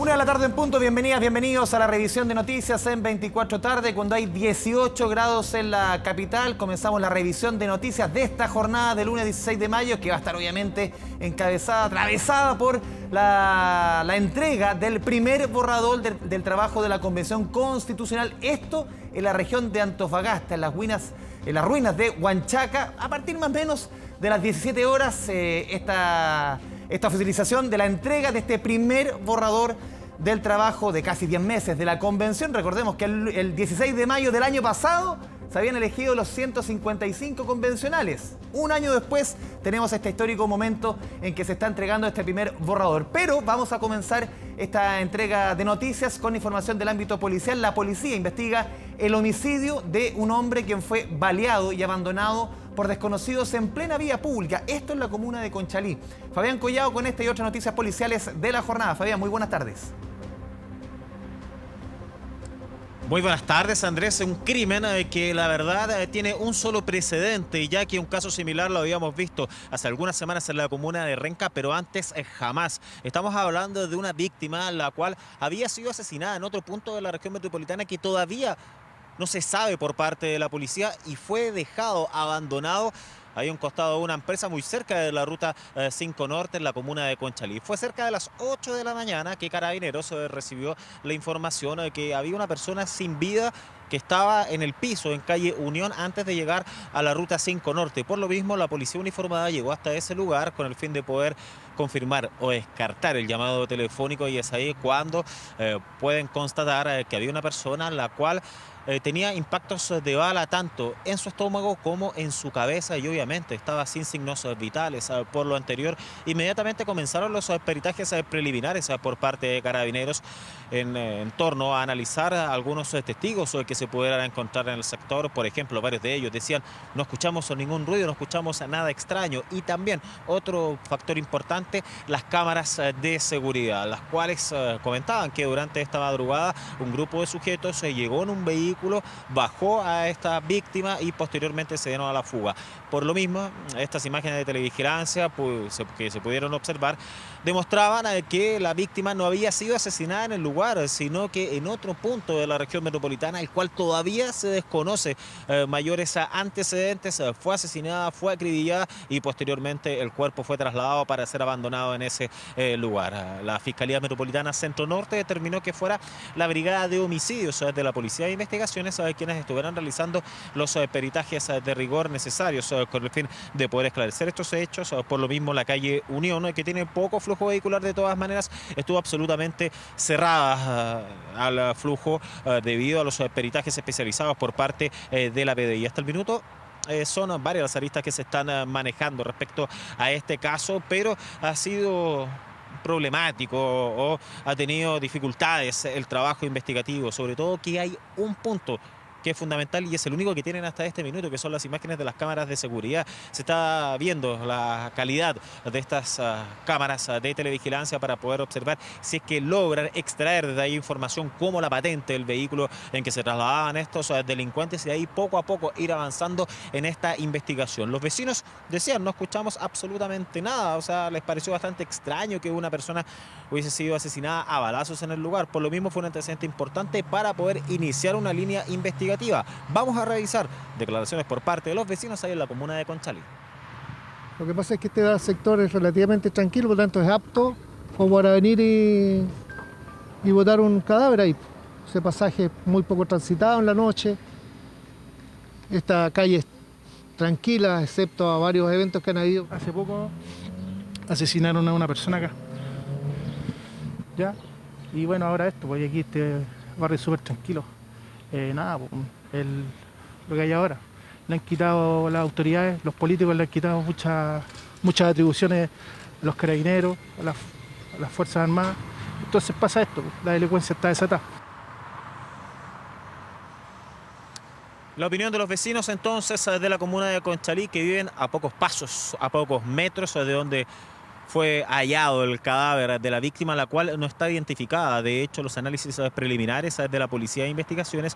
Una de la tarde en punto, bienvenidas, bienvenidos a la revisión de noticias en 24 tarde, cuando hay 18 grados en la capital. Comenzamos la revisión de noticias de esta jornada del lunes 16 de mayo, que va a estar obviamente encabezada, atravesada por la entrega del primer borrador del trabajo de la Convención Constitucional. Esto en la región de Antofagasta, en las ruinas de Huanchaca, a partir más o menos de las 17 horas, esta oficialización de la entrega de este primer borrador del trabajo de casi 10 meses de la Convención. Recordemos que el 16 de mayo del año pasado se habían elegido los 155 convencionales. Un año después tenemos este histórico momento en que se está entregando este primer borrador. Pero vamos a comenzar esta entrega de noticias con información del ámbito policial. La policía investiga el homicidio de un hombre quien fue baleado y abandonado por desconocidos en plena vía pública. Esto en la comuna de Conchalí. Fabián Collado con esta y otras noticias policiales de la jornada. Fabián, muy buenas tardes. Muy buenas tardes, Andrés. Un crimen que la verdad tiene un solo precedente, ya que un caso similar lo habíamos visto hace algunas semanas en la comuna de Renca, pero antes jamás. Estamos hablando de una víctima la cual había sido asesinada en otro punto de la región metropolitana que todavía no se sabe por parte de la policía y fue dejado abandonado ahí a un costado de una empresa muy cerca de la ruta 5 Norte en la comuna de Conchalí. Fue cerca de las 8 de la mañana que Carabineros recibió la información de que había una persona sin vida que estaba en el piso en calle Unión antes de llegar a la ruta 5 Norte. Por lo mismo, la policía uniformada llegó hasta ese lugar con el fin de poder confirmar o descartar el llamado telefónico, y es ahí cuando pueden constatar que había una persona la cual tenía impactos de bala tanto en su estómago como en su cabeza y obviamente estaba sin signos vitales. Por lo anterior, inmediatamente comenzaron los peritajes preliminares por parte de Carabineros en torno a analizar algunos testigos que se pudieran encontrar en el sector. Por ejemplo, varios de ellos decían: no escuchamos ningún ruido, no escuchamos nada extraño. Y también otro factor importante, las cámaras de seguridad, las cuales comentaban que durante esta madrugada un grupo de sujetos llegó en un vehículo, bajó a esta víctima y posteriormente se dieron a la fuga. Por lo mismo, estas imágenes de televigilancia que se pudieron observar demostraban que la víctima no había sido asesinada en el lugar, sino que en otro punto de la región metropolitana, el cual todavía se desconoce mayores antecedentes. Fue asesinada, fue acribillada y posteriormente el cuerpo fue trasladado para ser abandonado en ese lugar. La Fiscalía Metropolitana Centro Norte determinó que fuera la Brigada de Homicidios de la Policía de Investigaciones quienes estuvieran realizando los peritajes de rigor necesarios con el fin de poder esclarecer estos hechos. Por lo mismo, la calle Unión, que tiene poco flujo vehicular de todas maneras, estuvo absolutamente cerrada al flujo debido a los peritajes especializados por parte de la PDI. Hasta el minuto son varias las aristas que se están manejando respecto a este caso, pero ha sido problemático o ha tenido dificultades el trabajo investigativo, sobre todo que hay un punto que es fundamental y es el único que tienen hasta este minuto, que son las imágenes de las cámaras de seguridad. Se está viendo la calidad de estas cámaras de televigilancia para poder observar si es que logran extraer de ahí información como la patente del vehículo en que se trasladaban estos delincuentes y de ahí poco a poco ir avanzando en esta investigación. Los vecinos decían: no escuchamos absolutamente nada, o sea, les pareció bastante extraño que una persona hubiese sido asesinada a balazos en el lugar. Por lo mismo, fue un antecedente importante para poder iniciar una línea investigativa. Vamos a revisar declaraciones por parte de los vecinos ahí en la comuna de Conchalí. Lo que pasa es que este sector es relativamente tranquilo, por lo tanto es apto como para venir y botar un cadáver ahí. Ese pasaje es muy poco transitado en la noche. Esta calle es tranquila, excepto a varios eventos que han habido. Hace poco asesinaron a una persona acá. ¿Ya? Y bueno, ahora esto, pues aquí este barrio es súper tranquilo. Nada, pues, lo que hay ahora. Le han quitado las autoridades, los políticos le han quitado muchas atribuciones a los carabineros, a las Fuerzas Armadas. Entonces pasa esto, pues, la delincuencia está desatada. La opinión de los vecinos entonces de la comuna de Conchalí, que viven a pocos pasos, a pocos metros de donde fue hallado el cadáver de la víctima, la cual no está identificada. De hecho, los análisis preliminares de la Policía de Investigaciones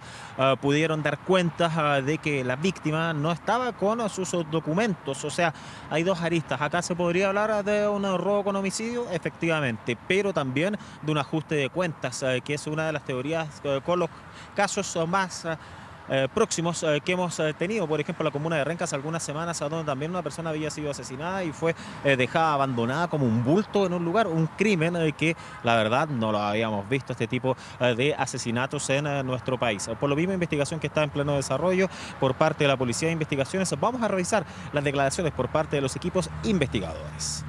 pudieron dar cuenta de que la víctima no estaba con sus documentos. O sea, hay dos aristas. Acá se podría hablar de un robo con homicidio, efectivamente, pero también de un ajuste de cuentas, que es una de las teorías con los casos más próximos que hemos tenido. Por ejemplo, la comuna de Renca hace algunas semanas, donde también una persona había sido asesinada y fue dejada abandonada como un bulto en un lugar, un crimen que la verdad no lo habíamos visto, este tipo de asesinatos en nuestro país. Por lo mismo, investigación que está en pleno desarrollo por parte de la Policía de Investigaciones. Vamos a revisar las declaraciones por parte de los equipos investigadores.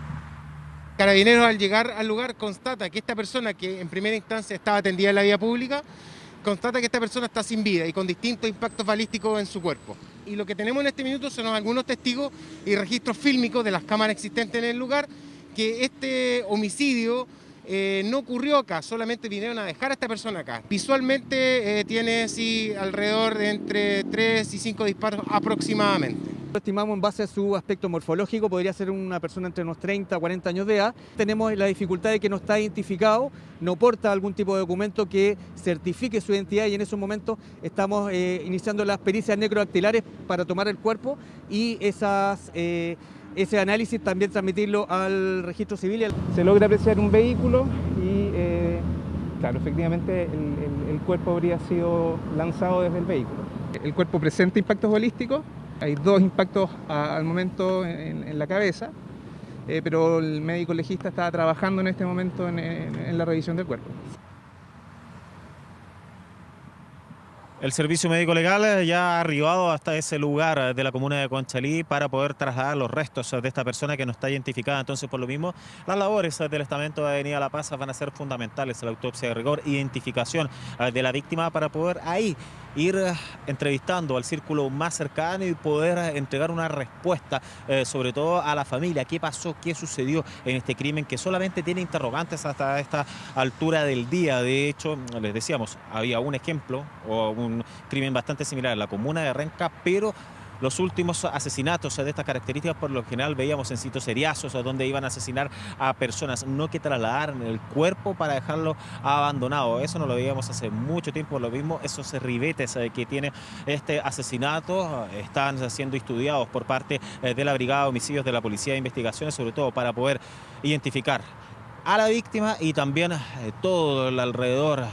Carabineros, al llegar al lugar, constata que esta persona, que en primera instancia estaba atendida en la vía pública, constata que esta persona está sin vida y con distintos impactos balísticos en su cuerpo. Y lo que tenemos en este minuto son algunos testigos y registros fílmicos de las cámaras existentes en el lugar, que este homicidio no ocurrió acá, solamente vinieron a dejar a esta persona acá. Visualmente tiene sí, alrededor de entre 3 y 5 disparos aproximadamente. Lo estimamos en base a su aspecto morfológico, podría ser una persona entre unos 30 a 40 años de edad. Tenemos la dificultad de que no está identificado, no porta algún tipo de documento que certifique su identidad, y en esos momentos estamos iniciando las pericias necrodactilares para tomar el cuerpo y ese análisis también transmitirlo al registro civil. Se logra apreciar un vehículo y, claro, efectivamente el cuerpo habría sido lanzado desde el vehículo. El cuerpo presenta impactos balísticos. Hay 2 impactos al momento en la cabeza, pero el médico legista está trabajando en este momento en la revisión del cuerpo. El servicio médico legal ya ha arribado hasta ese lugar de la comuna de Conchalí para poder trasladar los restos de esta persona que no está identificada. Entonces, por lo mismo, las labores del estamento de Avenida La Paz van a ser fundamentales. La autopsia de rigor, identificación de la víctima para poder ahí ir entrevistando al círculo más cercano y poder entregar una respuesta, sobre todo a la familia. ¿Qué pasó? ¿Qué sucedió en este crimen que solamente tiene interrogantes hasta esta altura del día? De hecho, les decíamos, había un ejemplo o un crimen bastante similar en la comuna de Renca, pero los últimos asesinatos de estas características por lo general veíamos en sitios seriazos donde iban a asesinar a personas, no que trasladaran el cuerpo para dejarlo abandonado. Eso no lo veíamos hace mucho tiempo. Lo mismo, esos ribetes que tiene este asesinato están siendo estudiados por parte de la Brigada de Homicidios de la Policía de Investigaciones, sobre todo para poder identificar a la víctima y también todo el alrededor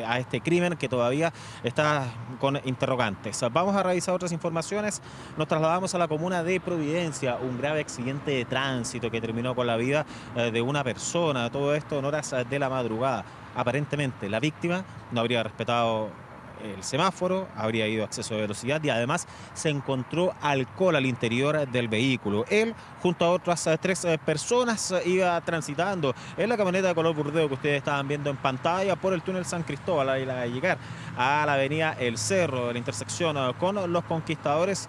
a este crimen que todavía está con interrogantes. Vamos a revisar otras informaciones. Nos trasladamos a la comuna de Providencia, un grave accidente de tránsito que terminó con la vida de una persona. Todo esto en horas de la madrugada. Aparentemente la víctima no habría respetado el semáforo, habría ido a exceso de velocidad y además se encontró alcohol al interior del vehículo. Él, junto a otras 3 personas, iba transitando en la camioneta de color burdeo que ustedes estaban viendo en pantalla por el túnel San Cristóbal al llegar a la avenida El Cerro, de la intersección con Los Conquistadores.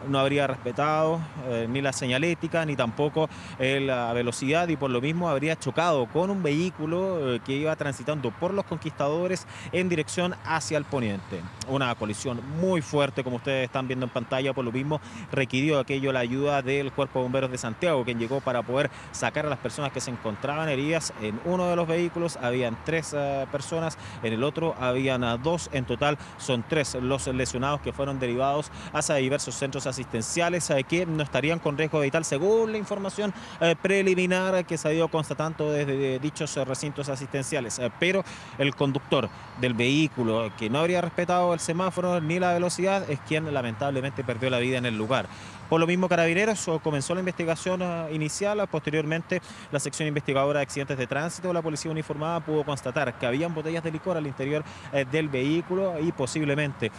No habría respetado ni la señalética ni tampoco la velocidad, y por lo mismo habría chocado con un vehículo que iba transitando por Los Conquistadores en dirección hacia el poniente. Una colisión muy fuerte, como ustedes están viendo en pantalla. Por lo mismo requirió aquello la ayuda del Cuerpo de Bomberos de Santiago, quien llegó para poder sacar a las personas que se encontraban heridas. En uno de los vehículos habían 3 personas, en el otro habían 2. En total son 3 los lesionados que fueron derivados hacia diversos centros asistenciales que no estarían con riesgo vital, según la información preliminar que se ha ido constatando desde dichos recintos asistenciales. Pero el conductor del vehículo, que no habría respetado el semáforo ni la velocidad, es quien lamentablemente perdió la vida en el lugar. Por lo mismo, Carabineros comenzó la investigación inicial. Posteriormente, la sección investigadora de accidentes de tránsito, la policía uniformada, pudo constatar que habían botellas de licor al interior del vehículo y posiblemente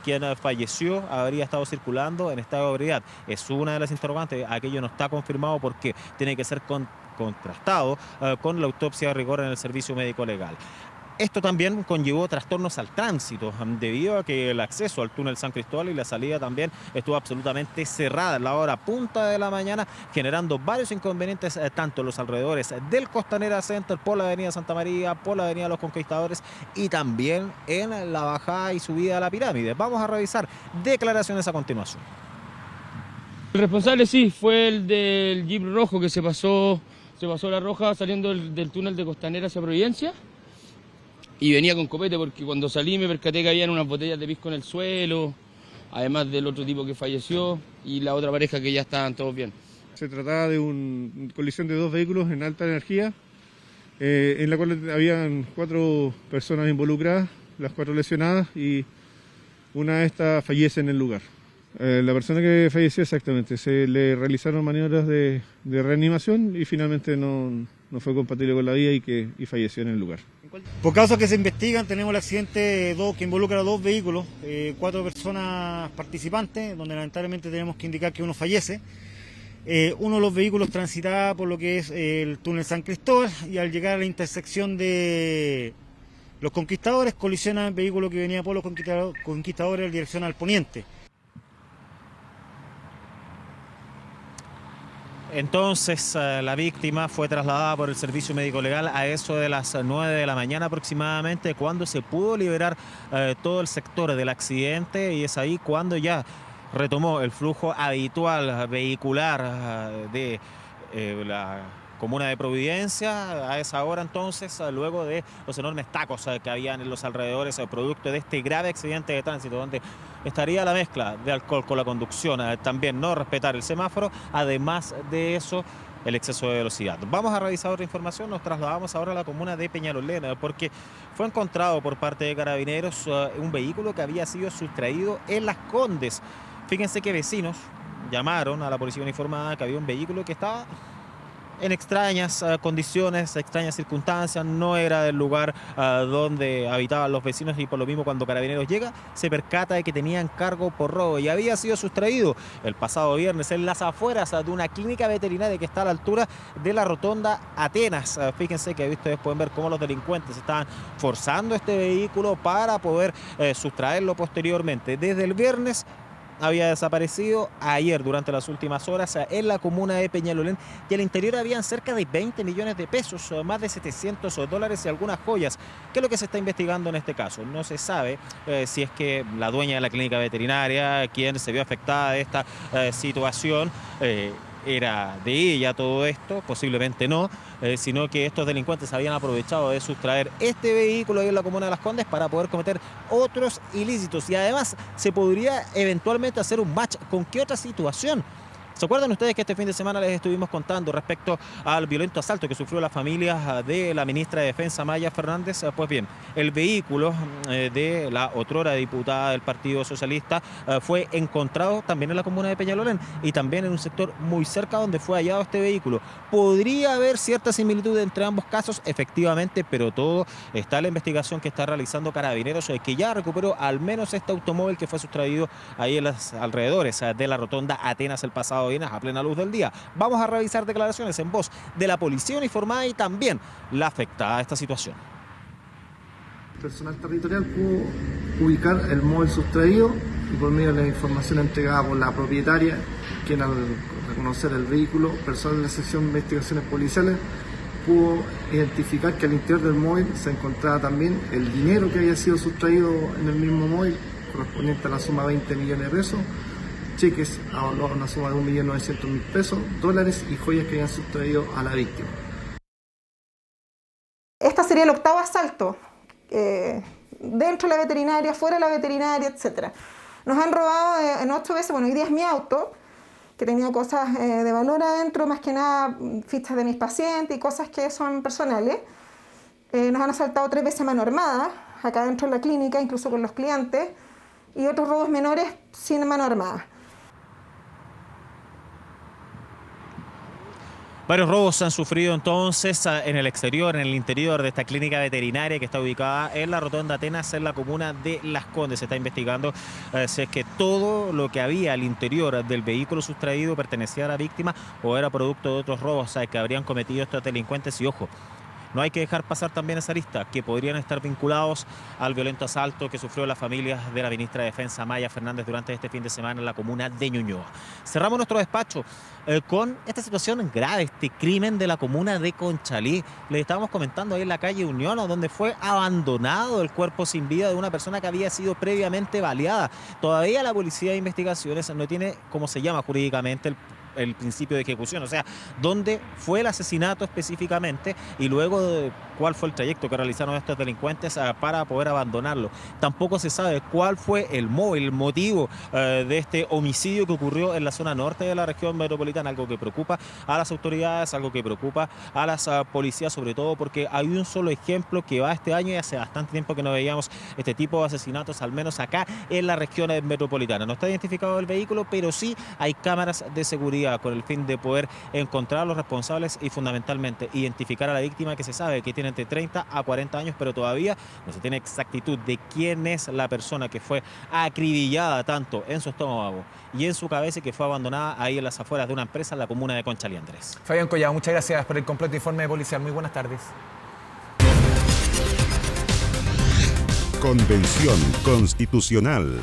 quien falleció habría estado circulando en estado de ebriedad. Es una de las interrogantes. Aquello no está confirmado porque tiene que ser contrastado con la autopsia de rigor en el servicio médico legal. Esto también conllevó trastornos al tránsito, debido a que el acceso al túnel San Cristóbal y la salida también estuvo absolutamente cerrada en la hora punta de la mañana, generando varios inconvenientes tanto en los alrededores del Costanera Center, por la avenida Santa María, por la avenida Los Conquistadores y también en la bajada y subida a la pirámide. Vamos a revisar declaraciones a continuación. El responsable sí, fue el del Jeep rojo que se pasó Se pasó la roja saliendo del túnel de Costanera hacia Providencia y venía con copete porque cuando salí me percaté que habían unas botellas de pisco en el suelo, además del otro tipo que falleció y la otra pareja que ya estaban todos bien. Se trataba de una colisión de 2 vehículos en alta energía, en la cual habían 4 personas involucradas, las 4 lesionadas y una de estas fallece en el lugar. La persona que falleció exactamente, se le realizaron maniobras de reanimación y finalmente no fue compatible con la vida y falleció en el lugar. Por casos que se investigan, tenemos el accidente que involucra a 2 vehículos, 4 personas participantes, donde lamentablemente tenemos que indicar que uno fallece. Uno de los vehículos transitaba por lo que es el túnel San Cristóbal y al llegar a la intersección de Los Conquistadores colisiona el vehículo que venía por Los Conquistadores en dirección al poniente. Entonces la víctima fue trasladada por el servicio médico legal a eso de las 9 de la mañana aproximadamente, cuando se pudo liberar todo el sector del accidente, y es ahí cuando ya retomó el flujo habitual vehicular de la comuna de Providencia a esa hora. Entonces, luego de los enormes tacos que habían en los alrededores, producto de este grave accidente de tránsito, donde estaría la mezcla de alcohol con la conducción, también no respetar el semáforo, además de eso, el exceso de velocidad. Vamos a revisar otra información, nos trasladamos ahora a la comuna de Peñalolén, porque fue encontrado por parte de Carabineros un vehículo que había sido sustraído en Las Condes. Fíjense que vecinos llamaron a la policía uniformada que había un vehículo que estaba en extrañas condiciones, extrañas circunstancias, no era del lugar donde habitaban los vecinos, y por lo mismo cuando Carabineros llega se percata de que tenían cargo por robo y había sido sustraído el pasado viernes en las afueras de una clínica veterinaria que está a la altura de la rotonda Atenas. Fíjense que ustedes pueden ver cómo los delincuentes estaban forzando este vehículo para poder sustraerlo posteriormente. Desde el viernes había desaparecido, ayer durante las últimas horas en la comuna de Peñalolén, y al interior habían cerca de 20 millones de pesos, más de $700 y algunas joyas. ¿Qué es lo que se está investigando en este caso? No se sabe si es que la dueña de la clínica veterinaria, quien se vio afectada de esta situación, era de ella todo esto, posiblemente no, sino que estos delincuentes habían aprovechado de sustraer este vehículo ahí en la comuna de Las Condes para poder cometer otros ilícitos, y además se podría eventualmente hacer un match con qué otra situación. ¿Se acuerdan ustedes que este fin de semana les estuvimos contando respecto al violento asalto que sufrió la familia de la ministra de Defensa, Maya Fernández? Pues bien, el vehículo de la otrora diputada del Partido Socialista fue encontrado también en la comuna de Peñalolén y también en un sector muy cerca donde fue hallado este vehículo. Podría haber cierta similitud entre ambos casos, efectivamente, pero todo está en la investigación que está realizando Carabineros, que ya recuperó al menos este automóvil que fue sustraído ahí en los alrededores de la rotonda Atenas el pasado viernes a plena luz del día. Vamos a revisar declaraciones en voz de la policía uniformada y también la afectada a esta situación. El personal territorial pudo ubicar el móvil sustraído y por medio de la información entregada por la propietaria, quien al reconocer el vehículo, personal de la sección de investigaciones policiales pudo identificar que al interior del móvil se encontraba también el dinero que había sido sustraído en el mismo móvil, correspondiente a la suma de 20 millones de pesos, cheques a una suma de 1.900.000 pesos, dólares y joyas que habían sustraído a la víctima. Este sería el 8º asalto, dentro de la veterinaria, fuera de la veterinaria, etc. Nos han robado en 8 veces, bueno, hoy día es mi auto, que tenía cosas de valor adentro, más que nada fichas de mis pacientes y cosas que son personales. Nos han asaltado 3 veces a mano armada, acá dentro de la clínica, incluso con los clientes, y otros robos menores sin mano armada. Varios robos se han sufrido entonces en el exterior, en el interior de esta clínica veterinaria que está ubicada en la rotonda Atenas, en la comuna de Las Condes. Se está investigando si es que todo lo que había al interior del vehículo sustraído pertenecía a la víctima o era producto de otros robos que habrían cometido estos delincuentes. Y ojo, no hay que dejar pasar también esa lista, que podrían estar vinculados al violento asalto que sufrió la familia de la ministra de Defensa, Maya Fernández, durante este fin de semana en la comuna de Ñuñoa. Cerramos nuestro despacho con esta situación grave, este crimen de la comuna de Conchalí. Les estábamos comentando ahí en la calle Unión, donde fue abandonado el cuerpo sin vida de una persona que había sido previamente baleada. Todavía la Policía de Investigaciones no tiene, como se llama jurídicamente, el el principio de ejecución, o sea, dónde fue el asesinato específicamente y luego cuál fue el trayecto que realizaron estos delincuentes para poder abandonarlo. Tampoco se sabe cuál fue el motivo de este homicidio que ocurrió en la zona norte de la región metropolitana, algo que preocupa a las autoridades, algo que preocupa a las policías, sobre todo porque hay un solo ejemplo que va este año y hace bastante tiempo que no veíamos este tipo de asesinatos, al menos acá en la región metropolitana. No está identificado el vehículo, pero sí hay cámaras de seguridad con el fin de poder encontrar a los responsables y fundamentalmente identificar a la víctima, que se sabe que tiene entre 30 a 40 años, pero todavía no se tiene exactitud de quién es la persona que fue acribillada tanto en su estómago y en su cabeza y que fue abandonada ahí en las afueras de una empresa en la comuna de Conchalí, Andrés. Fabián Collado, muchas gracias por el completo informe policial. Muy buenas tardes. Convención Constitucional.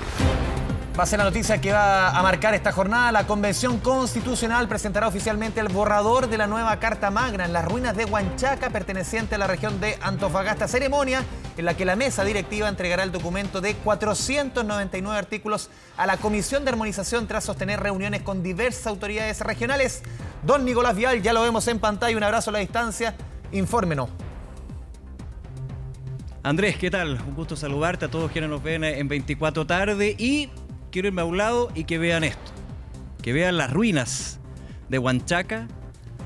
Va a ser la noticia que va a marcar esta jornada. La Convención Constitucional presentará oficialmente el borrador de la nueva Carta Magna en las ruinas de Huanchaca, perteneciente a la región de Antofagasta. Ceremonia en la que la mesa directiva entregará el documento de 499 artículos a la Comisión de Armonización tras sostener reuniones con diversas autoridades regionales. Don Nicolás Vial, ya lo vemos en pantalla. Un abrazo a la distancia. Infórmenos. Andrés, ¿qué tal? Un gusto saludarte a todos quienes nos ven en 24 tarde y quiero irme a un lado y que vean esto, que vean las ruinas de Huanchaca,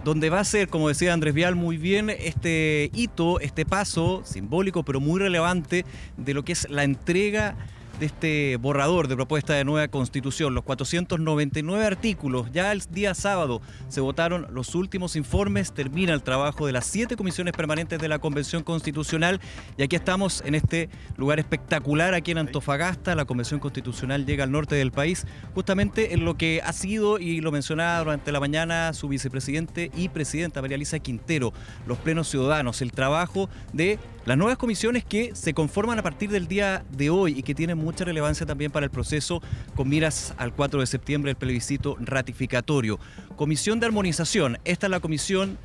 donde va a ser, como decía Andrés Vial muy bien, este hito, este paso simbólico pero muy relevante de lo que es la entrega de este borrador de propuesta de nueva Constitución, los 499 artículos. Ya el día sábado se votaron los últimos informes, termina el trabajo de las 7 comisiones permanentes de la Convención Constitucional y aquí estamos en este lugar espectacular aquí en Antofagasta. La Convención Constitucional llega al norte del país, justamente en lo que ha sido, y lo mencionaba durante la mañana su vicepresidente y presidenta María Elisa Quintero, los plenos ciudadanos, el trabajo de las nuevas comisiones que se conforman a partir del día de hoy y que tienen mucha relevancia también para el proceso con miras al 4 de septiembre, el plebiscito ratificatorio. Comisión de Armonización, esta es la comisión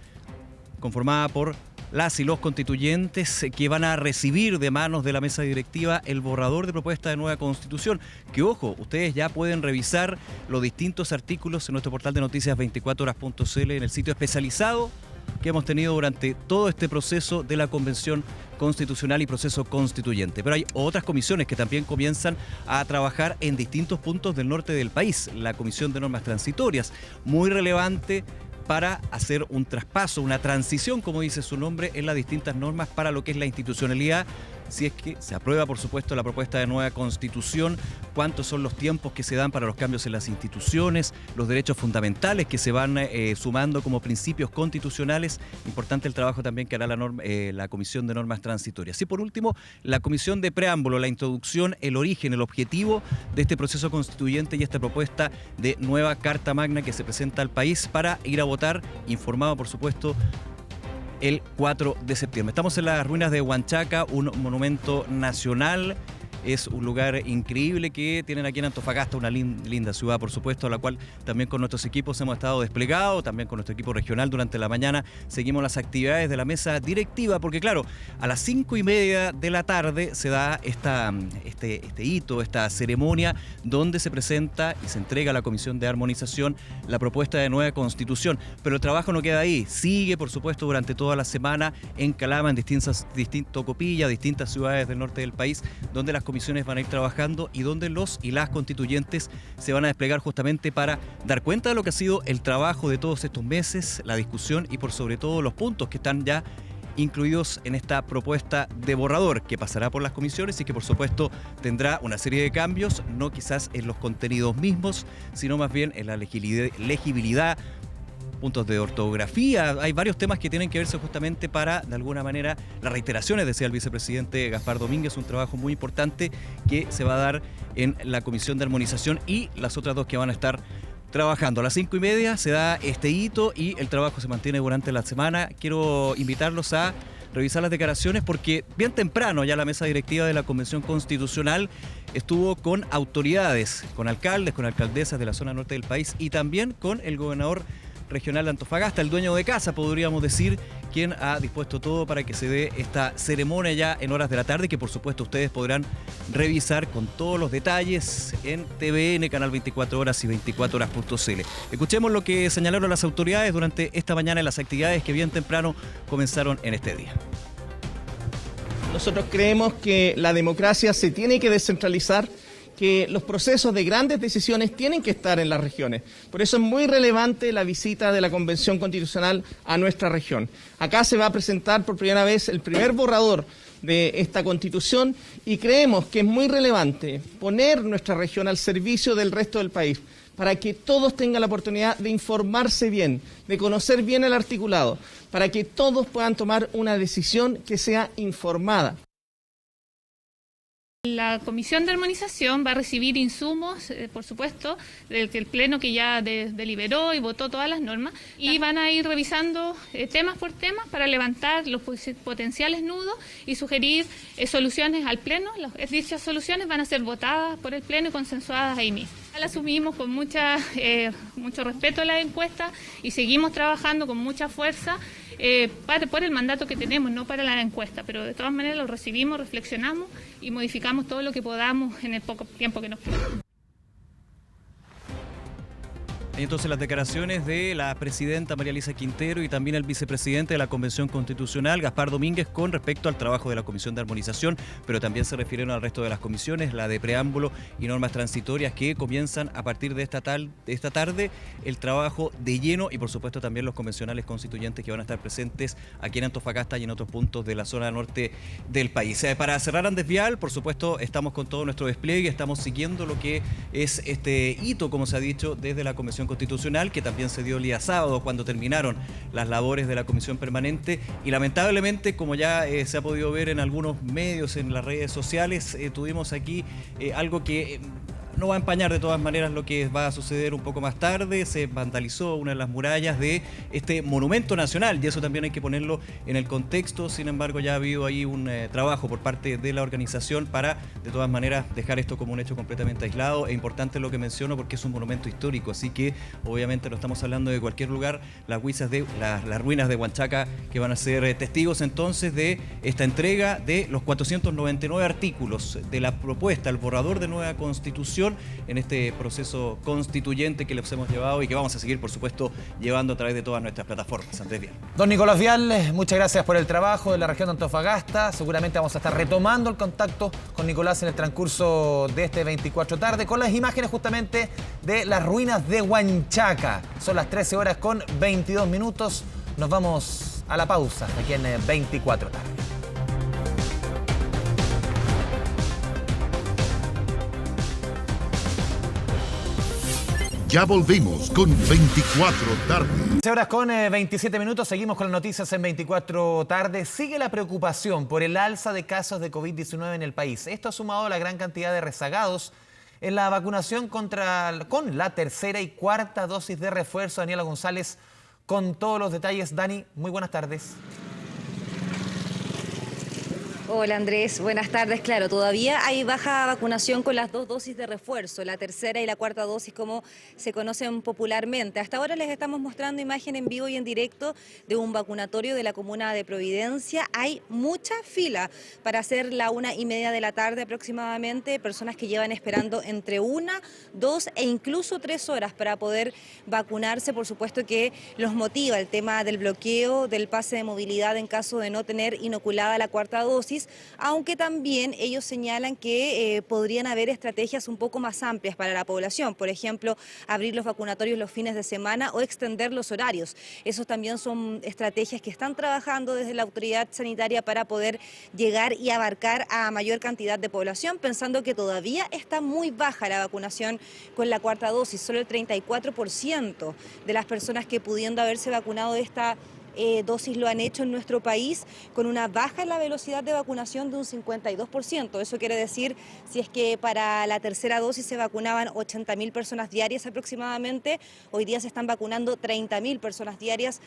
conformada por las y los constituyentes que van a recibir de manos de la mesa directiva el borrador de propuesta de nueva Constitución, que ojo, ustedes ya pueden revisar los distintos artículos en nuestro portal de noticias 24horas.cl, en el sitio especializado que hemos tenido durante todo este proceso de la Convención Constitucional y proceso constituyente. Pero hay otras comisiones que también comienzan a trabajar en distintos puntos del norte del país. La Comisión de Normas Transitorias, muy relevante para hacer un traspaso, una transición, como dice su nombre, en las distintas normas para lo que es la institucionalidad. Si es que se aprueba, por supuesto, la propuesta de nueva Constitución, cuántos son los tiempos que se dan para los cambios en las instituciones, los derechos fundamentales que se van sumando como principios constitucionales. Importante el trabajo también que hará la Comisión de Normas Transitorias. Y por último, la Comisión de Preámbulo, la introducción, el origen, el objetivo de este proceso constituyente y esta propuesta de nueva Carta Magna que se presenta al país para ir a votar, informado, por supuesto, el 4 de septiembre. Estamos en las ruinas de Huanchaca, un monumento nacional. Es un lugar increíble que tienen aquí en Antofagasta, una linda ciudad, por supuesto, a la cual también con nuestros equipos hemos estado desplegados, también con nuestro equipo regional durante la mañana. Seguimos las actividades de la mesa directiva, porque claro, a las 5:30 de la tarde se da este hito, esta ceremonia, donde se presenta y se entrega a la Comisión de Armonización la propuesta de nueva Constitución. Pero el trabajo no queda ahí, sigue, por supuesto, durante toda la semana en Calama, en Tocopilla, distintas ciudades del norte del país, donde las comisiones van a ir trabajando y donde los y las constituyentes se van a desplegar justamente para dar cuenta de lo que ha sido el trabajo de todos estos meses, la discusión y por sobre todo los puntos que están ya incluidos en esta propuesta de borrador que pasará por las comisiones y que por supuesto tendrá una serie de cambios, no quizás en los contenidos mismos, sino más bien en la legibilidad, puntos de ortografía. Hay varios temas que tienen que verse justamente para, de alguna manera, las reiteraciones, decía el vicepresidente Gaspar Domínguez, un trabajo muy importante que se va a dar en la Comisión de Armonización y las otras dos que van a estar trabajando. A las 5:30 se da este hito y el trabajo se mantiene durante la semana. Quiero invitarlos a revisar las declaraciones porque bien temprano ya la mesa directiva de la Convención Constitucional estuvo con autoridades, con alcaldes, con alcaldesas de la zona norte del país y también con el gobernador Regional de Antofagasta, el dueño de casa, podríamos decir, quien ha dispuesto todo para que se dé esta ceremonia ya en horas de la tarde, que por supuesto ustedes podrán revisar con todos los detalles en TVN, Canal 24 Horas y 24horas.cl. Escuchemos lo que señalaron las autoridades durante esta mañana en las actividades que bien temprano comenzaron en este día. Nosotros creemos que la democracia se tiene que descentralizar, que los procesos de grandes decisiones tienen que estar en las regiones. Por eso es muy relevante la visita de la Convención Constitucional a nuestra región. Acá se va a presentar por primera vez el primer borrador de esta Constitución y creemos que es muy relevante poner nuestra región al servicio del resto del país, para que todos tengan la oportunidad de informarse bien, de conocer bien el articulado, para que todos puedan tomar una decisión que sea informada. La Comisión de Armonización va a recibir insumos, por supuesto, del Pleno que ya deliberó y votó todas las normas, y van a ir revisando temas por temas para levantar los potenciales nudos y sugerir soluciones al Pleno. Dichas soluciones van a ser votadas por el Pleno y consensuadas ahí mismo. La asumimos con mucho respeto a la encuesta y seguimos trabajando con mucha fuerza por el mandato que tenemos, no para la encuesta, pero de todas maneras lo recibimos, reflexionamos y modificamos todo lo que podamos en el poco tiempo que nos queda. Entonces las declaraciones de la presidenta María Elisa Quintero y también el vicepresidente de la Convención Constitucional, Gaspar Domínguez, con respecto al trabajo de la Comisión de Armonización, pero también se refirieron al resto de las comisiones, la de preámbulo y normas transitorias, que comienzan a partir de esta tarde el trabajo de lleno, y por supuesto también los convencionales constituyentes que van a estar presentes aquí en Antofagasta y en otros puntos de la zona norte del país. Para cerrar Andes Vial, por supuesto, estamos con todo nuestro despliegue, estamos siguiendo lo que es este hito, como se ha dicho, desde la Convención Constitucional, que también se dio el día sábado cuando terminaron las labores de la Comisión Permanente, y lamentablemente, como ya se ha podido ver en algunos medios, en las redes sociales, tuvimos aquí algo que no va a empañar de todas maneras lo que va a suceder un poco más tarde. Se vandalizó una de las murallas de este monumento nacional, y eso también hay que ponerlo en el contexto. Sin embargo, ya ha habido ahí un trabajo por parte de la organización para, de todas maneras, dejar esto como un hecho completamente aislado. Es importante lo que menciono porque es un monumento histórico, así que obviamente no estamos hablando de cualquier lugar. Las ruinas de Huanchaca, que van a ser testigos entonces de esta entrega de los 499 artículos de la propuesta, el borrador de nueva Constitución, en este proceso constituyente que les hemos llevado y que vamos a seguir, por supuesto, llevando a través de todas nuestras plataformas. Andrés Vial. Don Nicolás Vial, muchas gracias por el trabajo de la región de Antofagasta. Seguramente vamos a estar retomando el contacto con Nicolás en el transcurso de este 24 tarde con las imágenes justamente de las ruinas de Huanchaca. Son las 13 horas con 22 minutos. Nos vamos a la pausa aquí en 24 tarde. Ya volvimos con 24 tarde. 13 horas con 27 minutos, seguimos con las noticias en 24 tarde. Sigue la preocupación por el alza de casos de COVID-19 en el país. Esto ha sumado a la gran cantidad de rezagados en la vacunación con la tercera y cuarta dosis de refuerzo. Daniela González con todos los detalles. Dani, muy buenas tardes. Hola Andrés, buenas tardes. Claro, todavía hay baja vacunación con las 2 dosis de refuerzo, la tercera y la cuarta dosis como se conocen popularmente. Hasta ahora les estamos mostrando imagen en vivo y en directo de un vacunatorio de la comuna de Providencia. Hay mucha fila para hacer la 1:30 de la tarde aproximadamente, personas que llevan esperando entre 1, 2 e incluso 3 horas para poder vacunarse. Por supuesto que los motiva el tema del bloqueo del pase de movilidad en caso de no tener inoculada la cuarta dosis, aunque también ellos señalan que podrían haber estrategias un poco más amplias para la población, por ejemplo, abrir los vacunatorios los fines de semana o extender los horarios. Esos también son estrategias que están trabajando desde la autoridad sanitaria para poder llegar y abarcar a mayor cantidad de población, pensando que todavía está muy baja la vacunación con la cuarta dosis. Solo el 34% de las personas que pudiendo haberse vacunado esta dosis lo han hecho en nuestro país, con una baja en la velocidad de vacunación de un 52%. Eso quiere decir, si es que para la tercera dosis se vacunaban 80.000 personas diarias aproximadamente, hoy día se están vacunando 30.000 personas diarias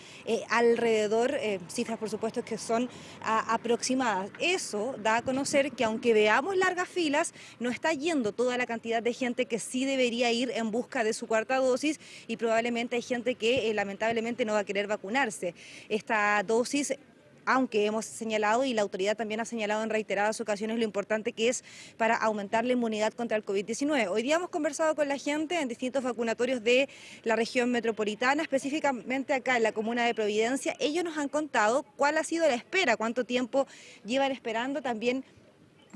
alrededor, cifras por supuesto que son aproximadas. Eso da a conocer que aunque veamos largas filas, no está yendo toda la cantidad de gente que sí debería ir en busca de su cuarta dosis, y probablemente hay gente que lamentablemente no va a querer vacunarse. Esta dosis, aunque hemos señalado y la autoridad también ha señalado en reiteradas ocasiones lo importante que es para aumentar la inmunidad contra el COVID-19. Hoy día hemos conversado con la gente en distintos vacunatorios de la región metropolitana, específicamente acá en la comuna de Providencia. Ellos nos han contado cuál ha sido la espera, cuánto tiempo llevan esperando, también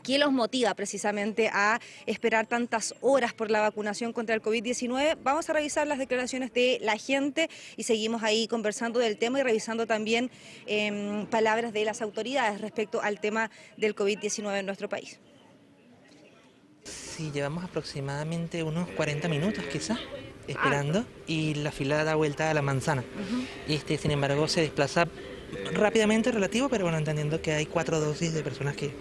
¿qué los motiva precisamente a esperar tantas horas por la vacunación contra el COVID-19? Vamos a revisar las declaraciones de la gente y seguimos ahí conversando del tema y revisando también palabras de las autoridades respecto al tema del COVID-19 en nuestro país. Sí, llevamos aproximadamente unos 40 minutos quizás esperando y la fila da vuelta a la manzana. Sin embargo, se desplaza rápidamente relativo, pero bueno, entendiendo que hay 4 dosis de personas que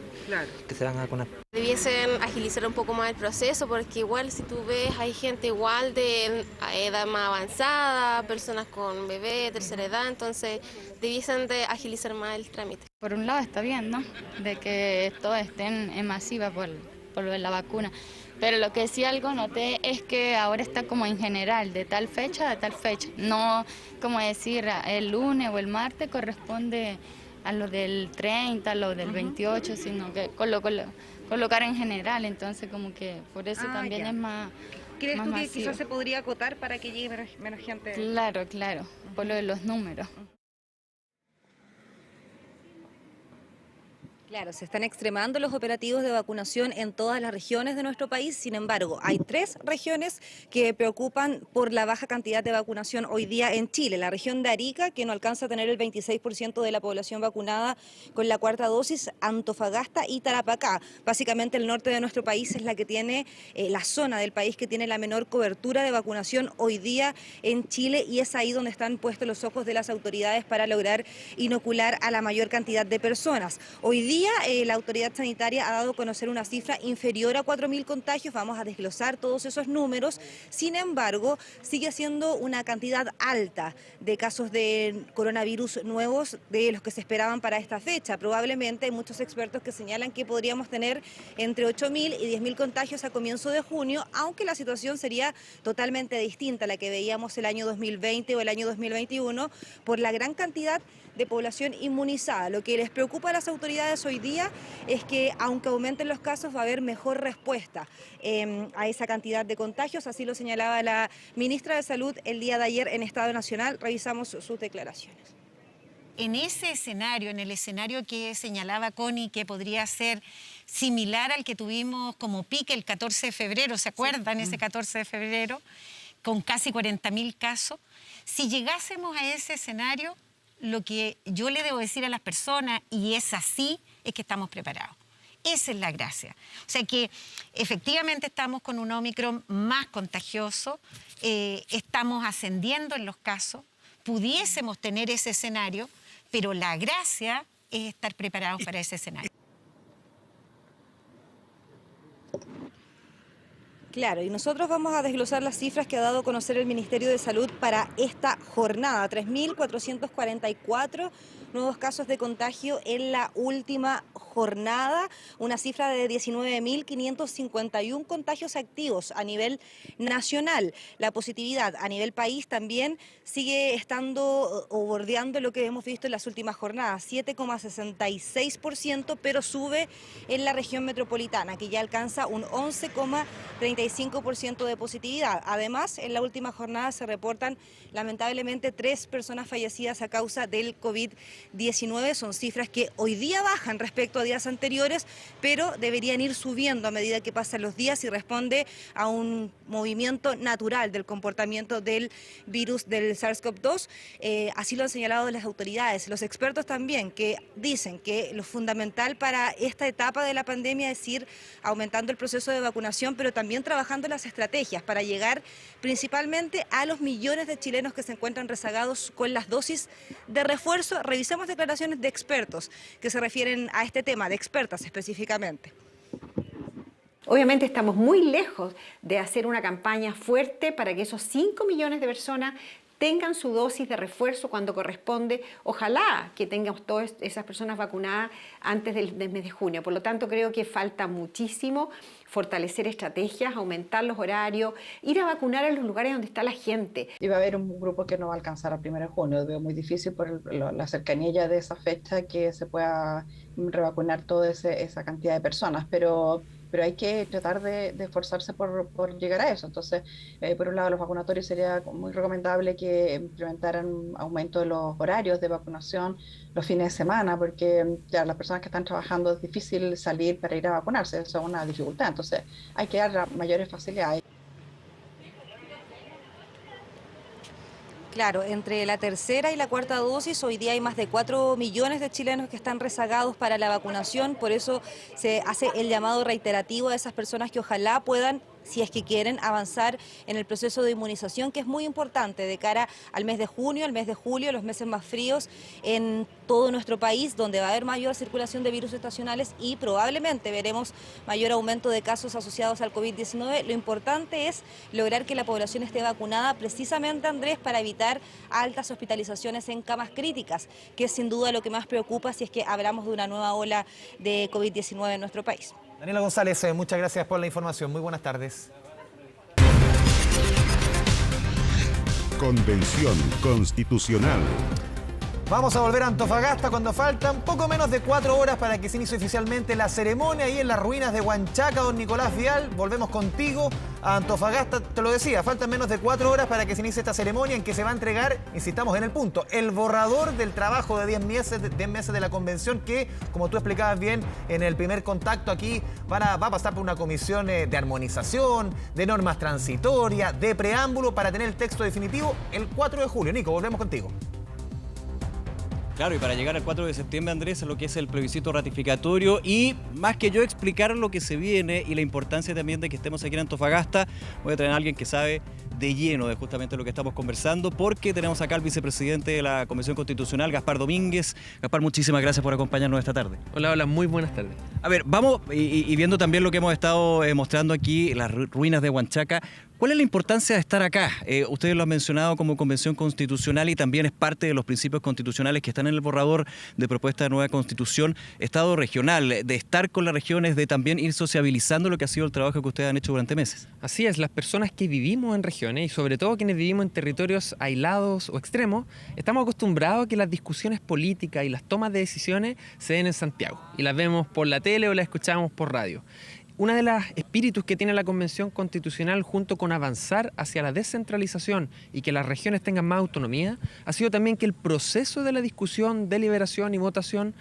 se van a vacunar. Debiesen agilizar un poco más el proceso, porque igual si tú ves hay gente igual de edad más avanzada, personas con bebé, tercera edad, entonces debiesen de agilizar más el trámite. Por un lado está bien, ¿no? De que todos estén en masiva por lo de la vacuna. Pero lo que sí algo noté es que ahora está como en general, de tal fecha a tal fecha. No como decir el lunes o el martes corresponde a lo del 30, a lo del 28, sino que colocar en general. Entonces como que por eso también es más ¿Crees más tú que masivo. quizás se podría acotar para que llegue menos gente? Claro, por lo de los números. Claro, se están extremando los operativos de vacunación en todas las regiones de nuestro país. Sin embargo, hay 3 regiones que preocupan por la baja cantidad de vacunación hoy día en Chile. La región de Arica, que no alcanza a tener el 26% de la población vacunada con la cuarta dosis, Antofagasta y Tarapacá. Básicamente el norte de nuestro país es la que tiene, la zona del país que tiene la menor cobertura de vacunación hoy día en Chile, y es ahí donde están puestos los ojos de las autoridades para lograr inocular a la mayor cantidad de personas. Hoy día la autoridad sanitaria ha dado a conocer una cifra inferior a 4.000 contagios. Vamos a desglosar todos esos números. Sin embargo, sigue siendo una cantidad alta de casos de coronavirus nuevos de los que se esperaban para esta fecha. Probablemente hay muchos expertos que señalan que podríamos tener entre 8.000 y 10.000 contagios a comienzo de junio, aunque la situación sería totalmente distinta a la que veíamos el año 2020 o el año 2021 por la gran cantidad de población inmunizada. Lo que les preocupa a las autoridades hoy día es que aunque aumenten los casos va a haber mejor respuesta a esa cantidad de contagios, así lo señalaba la ministra de Salud el día de ayer en Estado Nacional. Revisamos sus declaraciones. En ese escenario, en el escenario que señalaba Connie, que podría ser similar al que tuvimos como pique el 14 de febrero, ¿se acuerdan? Ese 14 de febrero, con casi 40.000 casos. Si llegásemos a ese escenario, lo que yo le debo decir a las personas, y es así, es que estamos preparados. Esa es la gracia. O sea que efectivamente estamos con un Omicron más contagioso, estamos ascendiendo en los casos, pudiésemos tener ese escenario, pero la gracia es estar preparados para ese escenario. Claro, y nosotros vamos a desglosar las cifras que ha dado a conocer el Ministerio de Salud para esta jornada. 3.444 nuevos casos de contagio en la última jornada, una cifra de 19.551 contagios activos a nivel nacional. La positividad a nivel país también sigue estando o bordeando lo que hemos visto en las últimas jornadas, 7,66%, pero sube en la región metropolitana, que ya alcanza un 11,35% de positividad. Además, en la última jornada se reportan lamentablemente 3 personas fallecidas a causa del COVID-19. Son cifras que hoy día bajan respecto días anteriores, pero deberían ir subiendo a medida que pasan los días y responde a un movimiento natural del comportamiento del virus del SARS-CoV-2. Así lo han señalado las autoridades, los expertos también, que dicen que lo fundamental para esta etapa de la pandemia es ir aumentando el proceso de vacunación, pero también trabajando las estrategias para llegar principalmente a los millones de chilenos que se encuentran rezagados con las dosis de refuerzo. Revisemos declaraciones de expertos que se refieren a este tema, de expertas específicamente. Obviamente estamos muy lejos de hacer una campaña fuerte para que esos 5 millones de personas tengan su dosis de refuerzo cuando corresponde. Ojalá que tengamos todas esas personas vacunadas antes del mes de junio. Por lo tanto, creo que falta muchísimo fortalecer estrategias, aumentar los horarios, ir a vacunar a los lugares donde está la gente. Y va a haber un grupo que no va a alcanzar al 1 de junio. Lo veo muy difícil por la cercanía ya de esa fecha que se pueda revacunar toda esa cantidad de personas, pero hay que tratar de esforzarse por llegar a eso. Entonces, por un lado, los vacunatorios sería muy recomendable que implementaran un aumento de los horarios de vacunación los fines de semana, porque ya las personas que están trabajando es difícil salir para ir a vacunarse, eso es una dificultad. Entonces, hay que dar mayores facilidades. Claro, entre la tercera y la cuarta dosis, hoy día hay más de 4 millones de chilenos que están rezagados para la vacunación, por eso se hace el llamado reiterativo a esas personas que ojalá puedan, si es que quieren, avanzar en el proceso de inmunización, que es muy importante de cara al mes de junio, al mes de julio, los meses más fríos en todo nuestro país, donde va a haber mayor circulación de virus estacionales y probablemente veremos mayor aumento de casos asociados al COVID-19. Lo importante es lograr que la población esté vacunada, precisamente, Andrés, para evitar altas hospitalizaciones en camas críticas, que es sin duda lo que más preocupa si es que hablamos de una nueva ola de COVID-19 en nuestro país. Daniela González, muchas gracias por la información. Muy buenas tardes. Convención Constitucional. Vamos a volver a Antofagasta cuando faltan poco menos de 4 horas para que se inicie oficialmente la ceremonia ahí en las ruinas de Huanchaca. Don Nicolás Vial, volvemos contigo a Antofagasta. Te lo decía, faltan menos de 4 horas para que se inicie esta ceremonia en que se va a entregar, insistamos en el punto, el borrador del trabajo de 10 meses de la convención que, como tú explicabas bien en el primer contacto aquí, va a pasar por una comisión de armonización, de normas transitorias, de preámbulo para tener el texto definitivo el 4 de julio. Nico, volvemos contigo. Claro, y para llegar al 4 de septiembre, Andrés, a lo que es el plebiscito ratificatorio y más que yo explicar lo que se viene y la importancia también de que estemos aquí en Antofagasta, voy a traer a alguien que sabe de lleno de justamente lo que estamos conversando, porque tenemos acá al vicepresidente de la Convención Constitucional, Gaspar Domínguez. Gaspar, muchísimas gracias por acompañarnos esta tarde. Hola, muy buenas tardes. A ver, vamos y viendo también lo que hemos estado mostrando aquí, las ruinas de Huanchaca. ¿Cuál es la importancia de estar acá? Ustedes lo han mencionado como Convención Constitucional y también es parte de los principios constitucionales que están en el borrador de propuesta de nueva Constitución, Estado regional, de estar con las regiones, de también ir sociabilizando lo que ha sido el trabajo que ustedes han hecho durante meses. Así es, las personas que vivimos en regiones y sobre todo quienes vivimos en territorios aislados o extremos, estamos acostumbrados a que las discusiones políticas y las tomas de decisiones se den en Santiago y las vemos por la tele o las escuchamos por radio. Uno de los espíritus que tiene la Convención Constitucional junto con avanzar hacia la descentralización y que las regiones tengan más autonomía ha sido también que el proceso de la discusión, deliberación y votación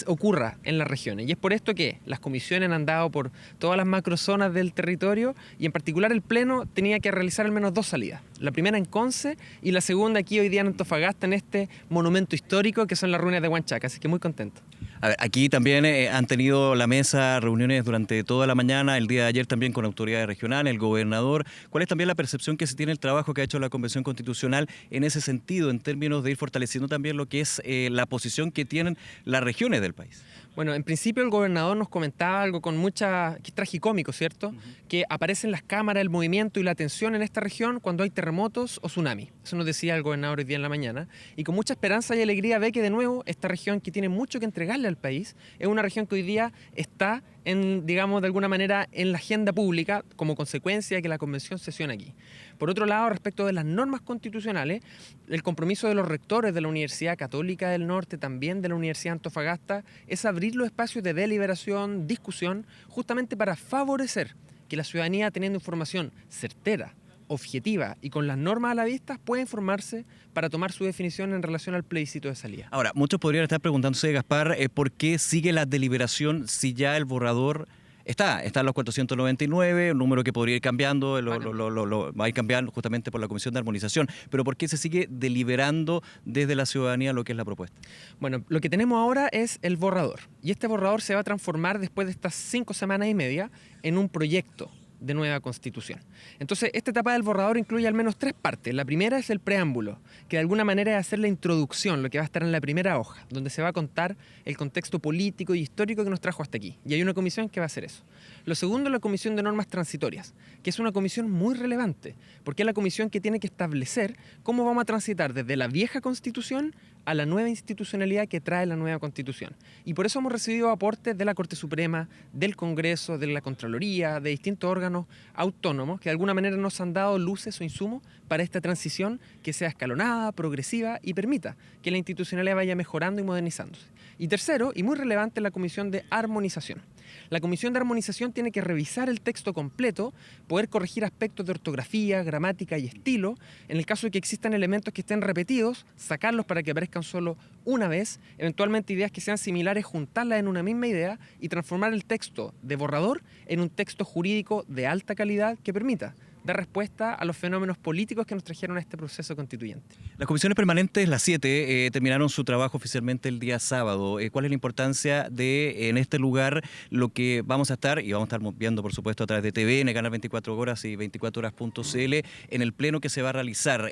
ocurra en las regiones. Y es por esto que las comisiones han dado por todas las macrozonas del territorio y en particular el Pleno tenía que realizar al menos 2 salidas. La primera en Conce y la segunda aquí hoy día en Antofagasta en este monumento histórico que son las ruinas de Huanchaca. Así que muy contento. A ver, aquí también han tenido la mesa reuniones durante toda la mañana, el día de ayer también con autoridades regionales, el gobernador. ¿Cuál es también la percepción que se tiene del trabajo que ha hecho la Convención Constitucional en ese sentido, en términos de ir fortaleciendo también lo que es la posición que tienen las regiones del país? Bueno, en principio el gobernador nos comentaba algo con mucha... que es tragicómico, ¿cierto? Que aparecen las cámaras, el movimiento y la tensión en esta región cuando hay terremotos o tsunamis. Eso nos decía el gobernador hoy día en la mañana. Y con mucha esperanza y alegría ve que de nuevo esta región que tiene mucho que entregarle al país es una región que hoy día está digamos, de alguna manera en la agenda pública como consecuencia de que la convención sesiona aquí. Por otro lado, respecto de las normas constitucionales, el compromiso de los rectores de la Universidad Católica del Norte, también de la Universidad Antofagasta, es abrir los espacios de deliberación, discusión, justamente para favorecer que la ciudadanía, teniendo información certera, objetiva y con las normas a la vista, pueda informarse para tomar su definición en relación al plebiscito de salida. Ahora, muchos podrían estar preguntándose, Gaspar, ¿por qué sigue la deliberación si ya el borrador está en los 499, un número que podría ir cambiando, va a ir cambiando justamente por la Comisión de Armonización, pero ¿por qué se sigue deliberando desde la ciudadanía lo que es la propuesta? Bueno, lo que tenemos ahora es el borrador, y este borrador se va a transformar después de estas 5 semanas y media en un proyecto de nueva constitución. Entonces, esta etapa del borrador incluye al menos 3 partes. La primera es el preámbulo, que de alguna manera es hacer la introducción, lo que va a estar en la primera hoja, donde se va a contar el contexto político y histórico que nos trajo hasta aquí. Y hay una comisión que va a hacer eso. Lo segundo es la Comisión de Normas Transitorias, que es una comisión muy relevante, porque es la comisión que tiene que establecer cómo vamos a transitar desde la vieja Constitución a la nueva institucionalidad que trae la nueva Constitución. Y por eso hemos recibido aportes de la Corte Suprema, del Congreso, de la Contraloría, de distintos órganos autónomos que de alguna manera nos han dado luces o insumos para esta transición que sea escalonada, progresiva y permita que la institucionalidad vaya mejorando y modernizándose. Y tercero, y muy relevante, la Comisión de Armonización. La Comisión de Armonización tiene que revisar el texto completo, poder corregir aspectos de ortografía, gramática y estilo. En el caso de que existan elementos que estén repetidos, sacarlos para que aparezcan solo una vez. Eventualmente ideas que sean similares, juntarlas en una misma idea y transformar el texto de borrador en un texto jurídico de alta calidad que permita dar respuesta a los fenómenos políticos que nos trajeron a este proceso constituyente. Las comisiones permanentes, las 7, terminaron su trabajo oficialmente el día sábado. ¿Cuál es la importancia de, en este lugar, lo que vamos a estar, y vamos a estar viendo, por supuesto, a través de TVN, Canal 24 Horas y 24horas.cl, en el pleno que se va a realizar,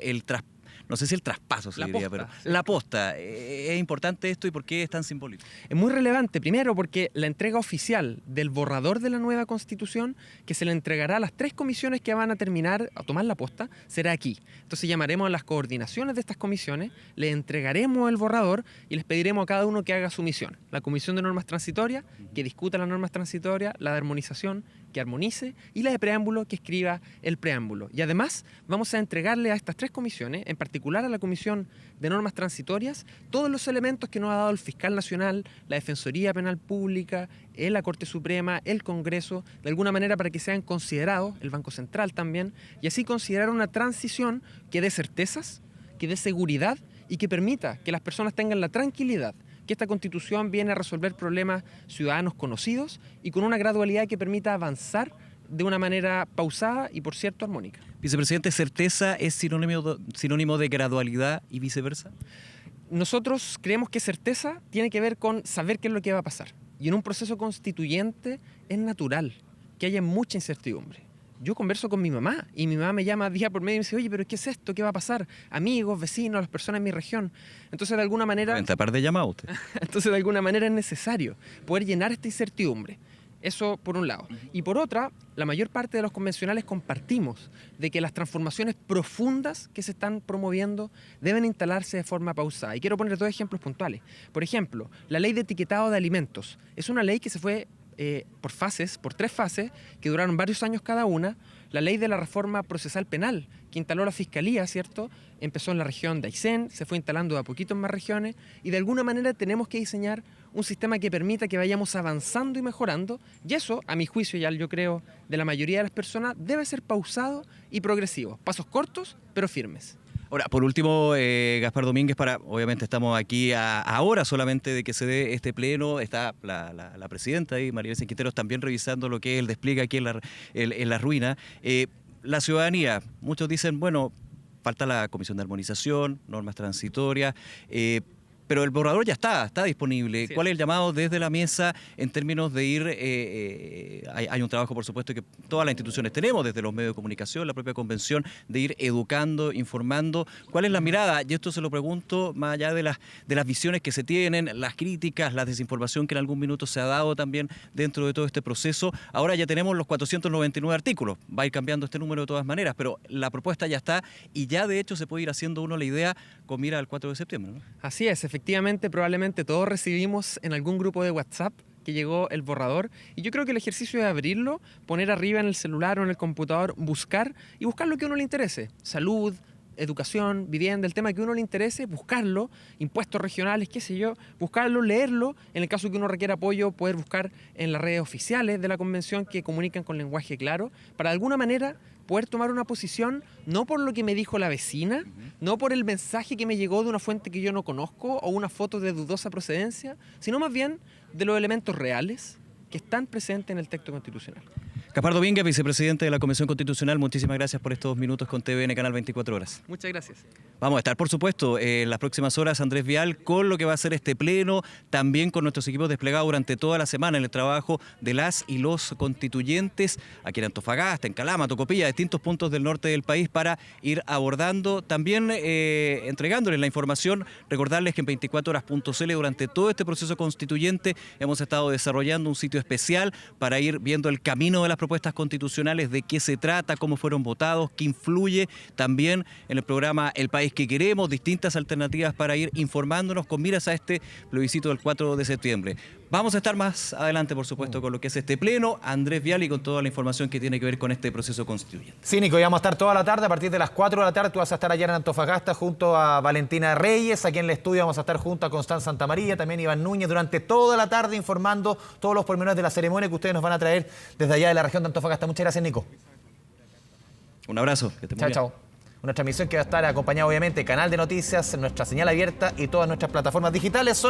no sé si el traspaso se diría, pero la posta? ¿Es importante esto y por qué es tan simbólico? Es muy relevante, primero porque la entrega oficial del borrador de la nueva Constitución, que se le entregará a las 3 comisiones que van a terminar a tomar la posta, será aquí. Entonces llamaremos a las coordinaciones de estas comisiones, les entregaremos el borrador y les pediremos a cada uno que haga su misión. La Comisión de Normas Transitorias, que discuta las normas transitorias, la de armonización, que armonice, y la de preámbulo, que escriba el preámbulo. Y además vamos a entregarle a estas 3 comisiones, en particular a la Comisión de Normas Transitorias, todos los elementos que nos ha dado el Fiscal Nacional, la Defensoría Penal Pública, la Corte Suprema, el Congreso, de alguna manera para que sean considerados, el Banco Central también, y así considerar una transición que dé certezas, que dé seguridad y que permita que las personas tengan la tranquilidad que esta Constitución viene a resolver problemas ciudadanos conocidos y con una gradualidad que permita avanzar de una manera pausada y, por cierto, armónica. Vicepresidente, ¿certeza es sinónimo de gradualidad y viceversa? Nosotros creemos que certeza tiene que ver con saber qué es lo que va a pasar. Y en un proceso constituyente es natural que haya mucha incertidumbre. Yo converso con mi mamá y mi mamá me llama día por medio y me dice, oye, pero ¿qué es esto? ¿Qué va a pasar? Amigos, vecinos, las personas en mi región. Entonces, de alguna manera... Par de llamadas usted. Entonces, de alguna manera es necesario poder llenar esta incertidumbre. Eso por un lado. Y por otra, la mayor parte de los convencionales compartimos de que las transformaciones profundas que se están promoviendo deben instalarse de forma pausada. Y quiero poner 2 ejemplos puntuales. Por ejemplo, la ley de etiquetado de alimentos. Es una ley que se fue por fases, por 3 fases, que duraron varios años cada una. La ley de la reforma procesal penal, que instaló la Fiscalía, ¿cierto? Empezó en la región de Aysén, se fue instalando de a poquito en más regiones, y de alguna manera tenemos que diseñar un sistema que permita que vayamos avanzando y mejorando, y eso, a mi juicio, ya yo creo, de la mayoría de las personas, debe ser pausado y progresivo. Pasos cortos, pero firmes. Ahora, por último, Gaspar Domínguez, obviamente estamos aquí a horas solamente de que se dé este pleno, está la presidenta ahí, María Elena Quinteros, también revisando lo que es el despliegue aquí en la ruina. La ciudadanía, muchos dicen, bueno, falta la Comisión de Armonización, normas transitorias, pero el borrador ya está disponible. Sí. ¿Cuál es el llamado desde la mesa en términos de ir? Hay un trabajo, por supuesto, que todas las instituciones tenemos, desde los medios de comunicación, la propia convención, de ir educando, informando. ¿Cuál es la mirada? Y esto se lo pregunto más allá de las visiones que se tienen, las críticas, la desinformación que en algún minuto se ha dado también dentro de todo este proceso. Ahora ya tenemos los 499 artículos. Va a ir cambiando este número de todas maneras, pero la propuesta ya está y ya de hecho se puede ir haciendo uno la idea con mira al 4 de septiembre, ¿no? Así es, efectivamente, probablemente todos recibimos en algún grupo de WhatsApp que llegó el borrador, y yo creo que el ejercicio de abrirlo, poner arriba en el celular o en el computador, buscar lo que a uno le interese, salud, educación, vivienda, el tema que a uno le interese, buscarlo, impuestos regionales, qué sé yo, buscarlo, leerlo, en el caso que uno requiera apoyo, poder buscar en las redes oficiales de la convención que comunican con lenguaje claro, para de alguna manera poder tomar una posición no por lo que me dijo la vecina, no por el mensaje que me llegó de una fuente que yo no conozco o una foto de dudosa procedencia, sino más bien de los elementos reales que están presentes en el texto constitucional. Gaspar Domínguez, vicepresidente de la Comisión Constitucional, muchísimas gracias por estos minutos con TVN Canal 24 Horas. Muchas gracias. Vamos a estar, por supuesto, en las próximas horas, Andrés Vial, con lo que va a ser este pleno, también con nuestros equipos desplegados durante toda la semana en el trabajo de las y los constituyentes, aquí en Antofagasta, en Calama, Tocopilla, distintos puntos del norte del país, para ir abordando, también entregándoles la información. Recordarles que en 24horas.cl durante todo este proceso constituyente hemos estado desarrollando un sitio especial para ir viendo el camino de las propuestas constitucionales, de qué se trata, cómo fueron votados, qué influye, también en el programa El País que Queremos, distintas alternativas para ir informándonos con miras a este plebiscito del 4 de septiembre. Vamos a estar más adelante, por supuesto, con lo que es este pleno, Andrés Vial, y con toda la información que tiene que ver con este proceso constituyente. Sí, Nico, y vamos a estar toda la tarde, a partir de las 4 de la tarde, tú vas a estar allá en Antofagasta junto a Valentina Reyes, aquí en el estudio vamos a estar junto a Constanza Santamaría, también Iván Núñez, durante toda la tarde informando todos los pormenores de la ceremonia que ustedes nos van a traer desde allá de la región de Antofagasta. Muchas gracias, Nico. Un abrazo. Que chao, chao. Una transmisión que va a estar acompañada, obviamente, canal de noticias, nuestra señal abierta y todas nuestras plataformas digitales.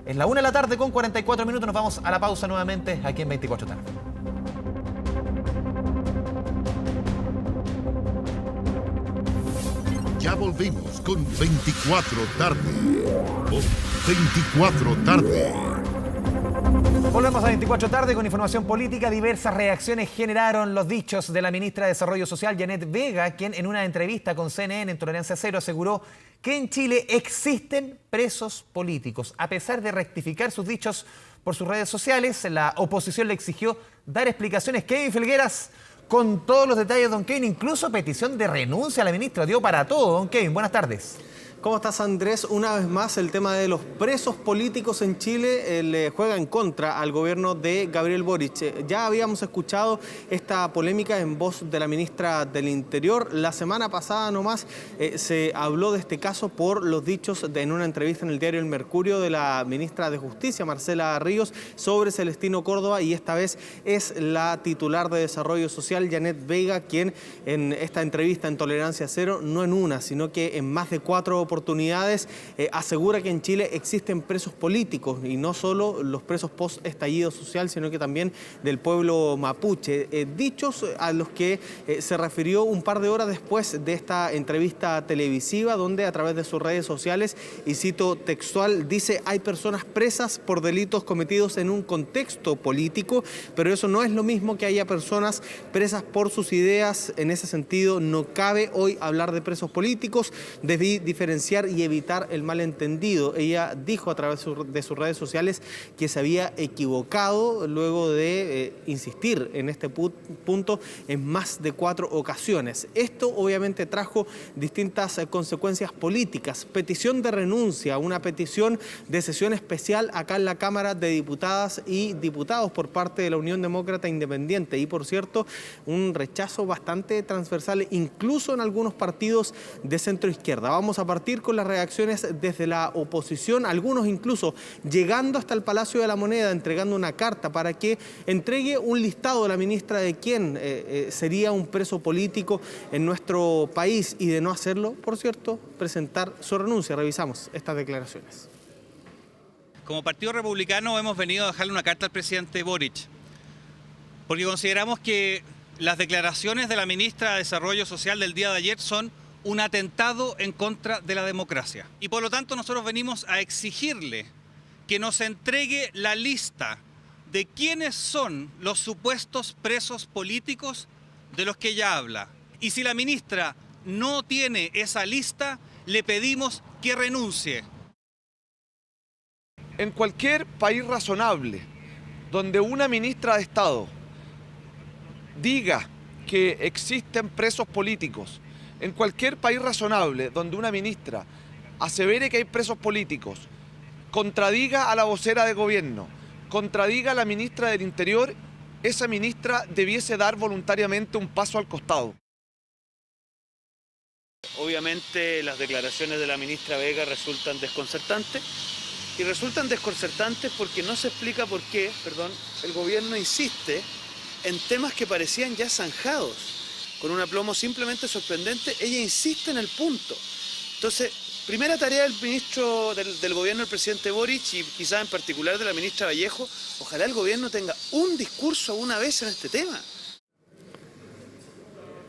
Es la 1 de la tarde con 44 minutos. Nos vamos a la pausa nuevamente aquí en 24 tarde. Ya volvimos con 24 tarde. 24 tarde. Volvemos a 24 tarde con información política. Diversas reacciones generaron los dichos de la ministra de Desarrollo Social, Janet Vega, quien en una entrevista con CNN en Tolerancia Cero aseguró que en Chile existen presos políticos. A pesar de rectificar sus dichos por sus redes sociales, la oposición le exigió dar explicaciones. Kevin Felgueras, con todos los detalles, don Kevin, incluso petición de renuncia a la ministra, dio para todo. Don Kevin, buenas tardes. ¿Cómo estás, Andrés? Una vez más, el tema de los presos políticos en Chile le juega en contra al gobierno de Gabriel Boric. Ya habíamos escuchado esta polémica en voz de la ministra del Interior. La semana pasada nomás se habló de este caso por los dichos en una entrevista en el diario El Mercurio de la ministra de Justicia, Marcela Ríos, sobre Celestino Córdoba, y esta vez es la titular de Desarrollo Social, Janet Vega, quien en esta entrevista en Tolerancia Cero, no en una, sino que en más de 4 oportunidades, asegura que en Chile existen presos políticos, y no solo los presos post-estallido social, sino que también del pueblo mapuche. Dichos a los que se refirió un par de horas después de esta entrevista televisiva, donde a través de sus redes sociales, y cito textual, dice: hay personas presas por delitos cometidos en un contexto político, pero eso no es lo mismo que haya personas presas por sus ideas. En ese sentido, no cabe hoy hablar de presos políticos, debí diferenciar y evitar el malentendido. Ella dijo a través de sus redes sociales que se había equivocado luego de insistir en este punto en más de 4 ocasiones. Esto obviamente trajo distintas consecuencias políticas. Petición de renuncia, una petición de sesión especial acá en la Cámara de Diputadas y Diputados por parte de la Unión Demócrata Independiente, y por cierto, un rechazo bastante transversal, incluso en algunos partidos de centro izquierda. Vamos a partir con las reacciones desde la oposición, algunos incluso llegando hasta el Palacio de la Moneda, entregando una carta para que entregue un listado de la ministra de quién sería un preso político en nuestro país, y de no hacerlo, por cierto, presentar su renuncia. Revisamos estas declaraciones. Como Partido Republicano hemos venido a dejarle una carta al presidente Boric, porque consideramos que las declaraciones de la ministra de Desarrollo Social del día de ayer son un atentado en contra de la democracia. Y por lo tanto nosotros venimos a exigirle que nos entregue la lista de quiénes son los supuestos presos políticos de los que ella habla. Y si la ministra no tiene esa lista, le pedimos que renuncie. En cualquier país razonable, donde una ministra de Estado diga que existen presos políticos, en cualquier país razonable donde una ministra asevere que hay presos políticos, contradiga a la vocera de gobierno, contradiga a la ministra del Interior, esa ministra debiese dar voluntariamente un paso al costado. Obviamente las declaraciones de la ministra Vega resultan desconcertantes, y resultan desconcertantes porque no se explica por qué, el gobierno insiste en temas que parecían ya zanjados. con un aplomo simplemente sorprendente. Ella insiste en el punto. Entonces, primera tarea del ministro del gobierno del presidente Boric y quizás en particular de la ministra Vallejo, ojalá el gobierno tenga un discurso una vez en este tema.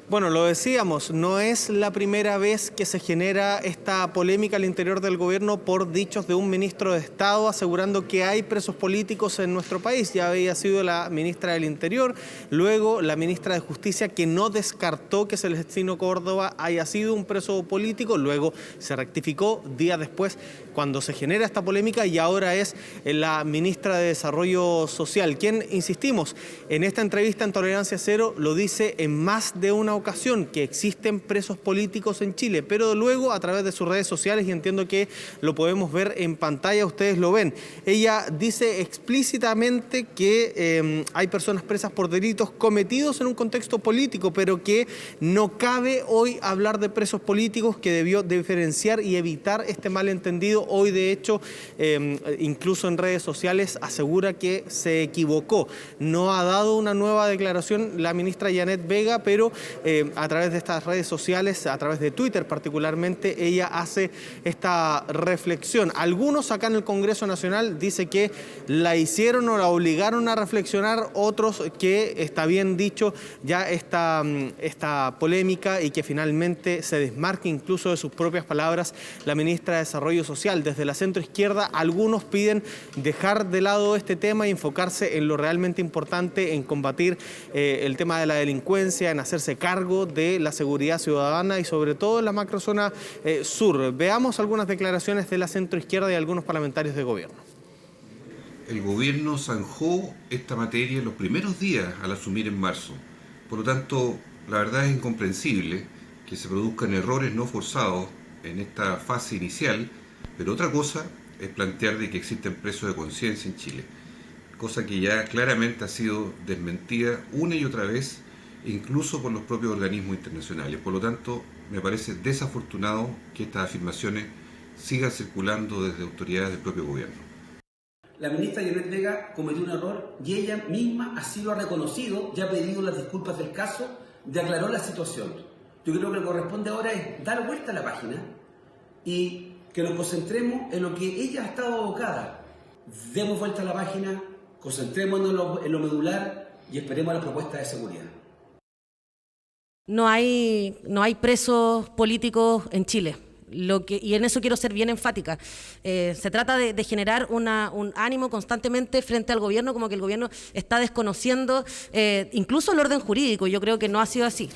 Bueno, lo decíamos, no es la primera vez que se genera esta polémica al interior del gobierno por dichos de un ministro de Estado asegurando que hay presos políticos en nuestro país. Ya había sido la ministra del Interior, luego la ministra de Justicia, que no descartó que Celestino Córdoba haya sido un preso político, luego se rectificó días después cuando se genera esta polémica, y ahora es la ministra de Desarrollo Social, quien, insistimos, en esta entrevista en Tolerancia Cero lo dice en más de una ocasión, que existen presos políticos en Chile, pero luego a través de sus redes sociales, y entiendo que lo podemos ver en pantalla, ustedes lo ven, ella dice explícitamente que hay personas presas por delitos cometidos en un contexto político, pero que no cabe hoy hablar de presos políticos, que debió diferenciar y evitar este malentendido. Hoy, de hecho, incluso en redes sociales asegura que se equivocó. No ha dado una nueva declaración la ministra Janet Vega, pero a través de estas redes sociales, a través de Twitter particularmente, ella hace esta reflexión. Algunos acá en el Congreso Nacional dice que la hicieron o la obligaron a reflexionar, otros que está bien dicho ya esta polémica y que finalmente se desmarque incluso de sus propias palabras la ministra de Desarrollo Social. Desde la centroizquierda, algunos piden dejar de lado este tema y enfocarse en lo realmente importante, en combatir el tema de la delincuencia, en hacerse cargo de la seguridad ciudadana y sobre todo en la macrozona sur. Veamos algunas declaraciones de la centroizquierda y algunos parlamentarios de gobierno. El gobierno zanjó esta materia en los primeros días al asumir en marzo. Por lo tanto, la verdad es incomprensible que se produzcan errores no forzados en esta fase inicial, pero otra cosa es plantear de que existen presos de conciencia en Chile, cosa que ya claramente ha sido desmentida una y otra vez, incluso por los propios organismos internacionales. Por lo tanto, me parece desafortunado que estas afirmaciones sigan circulando desde autoridades del propio gobierno. La ministra Janet Vega cometió un error y ella misma así lo ha reconocido, ya ha pedido las disculpas del caso, ya aclaró la situación. Yo creo que lo que corresponde ahora es dar vuelta a la página y que nos concentremos en lo que ella ha estado abocada. Demos vuelta a la página, concentrémonos en lo medular y esperemos las propuestas de seguridad. No hay presos políticos en Chile. Y en eso quiero ser bien enfática. Se trata de generar un ánimo constantemente frente al gobierno, como que el gobierno está desconociendo incluso el orden jurídico. Yo creo que no ha sido así.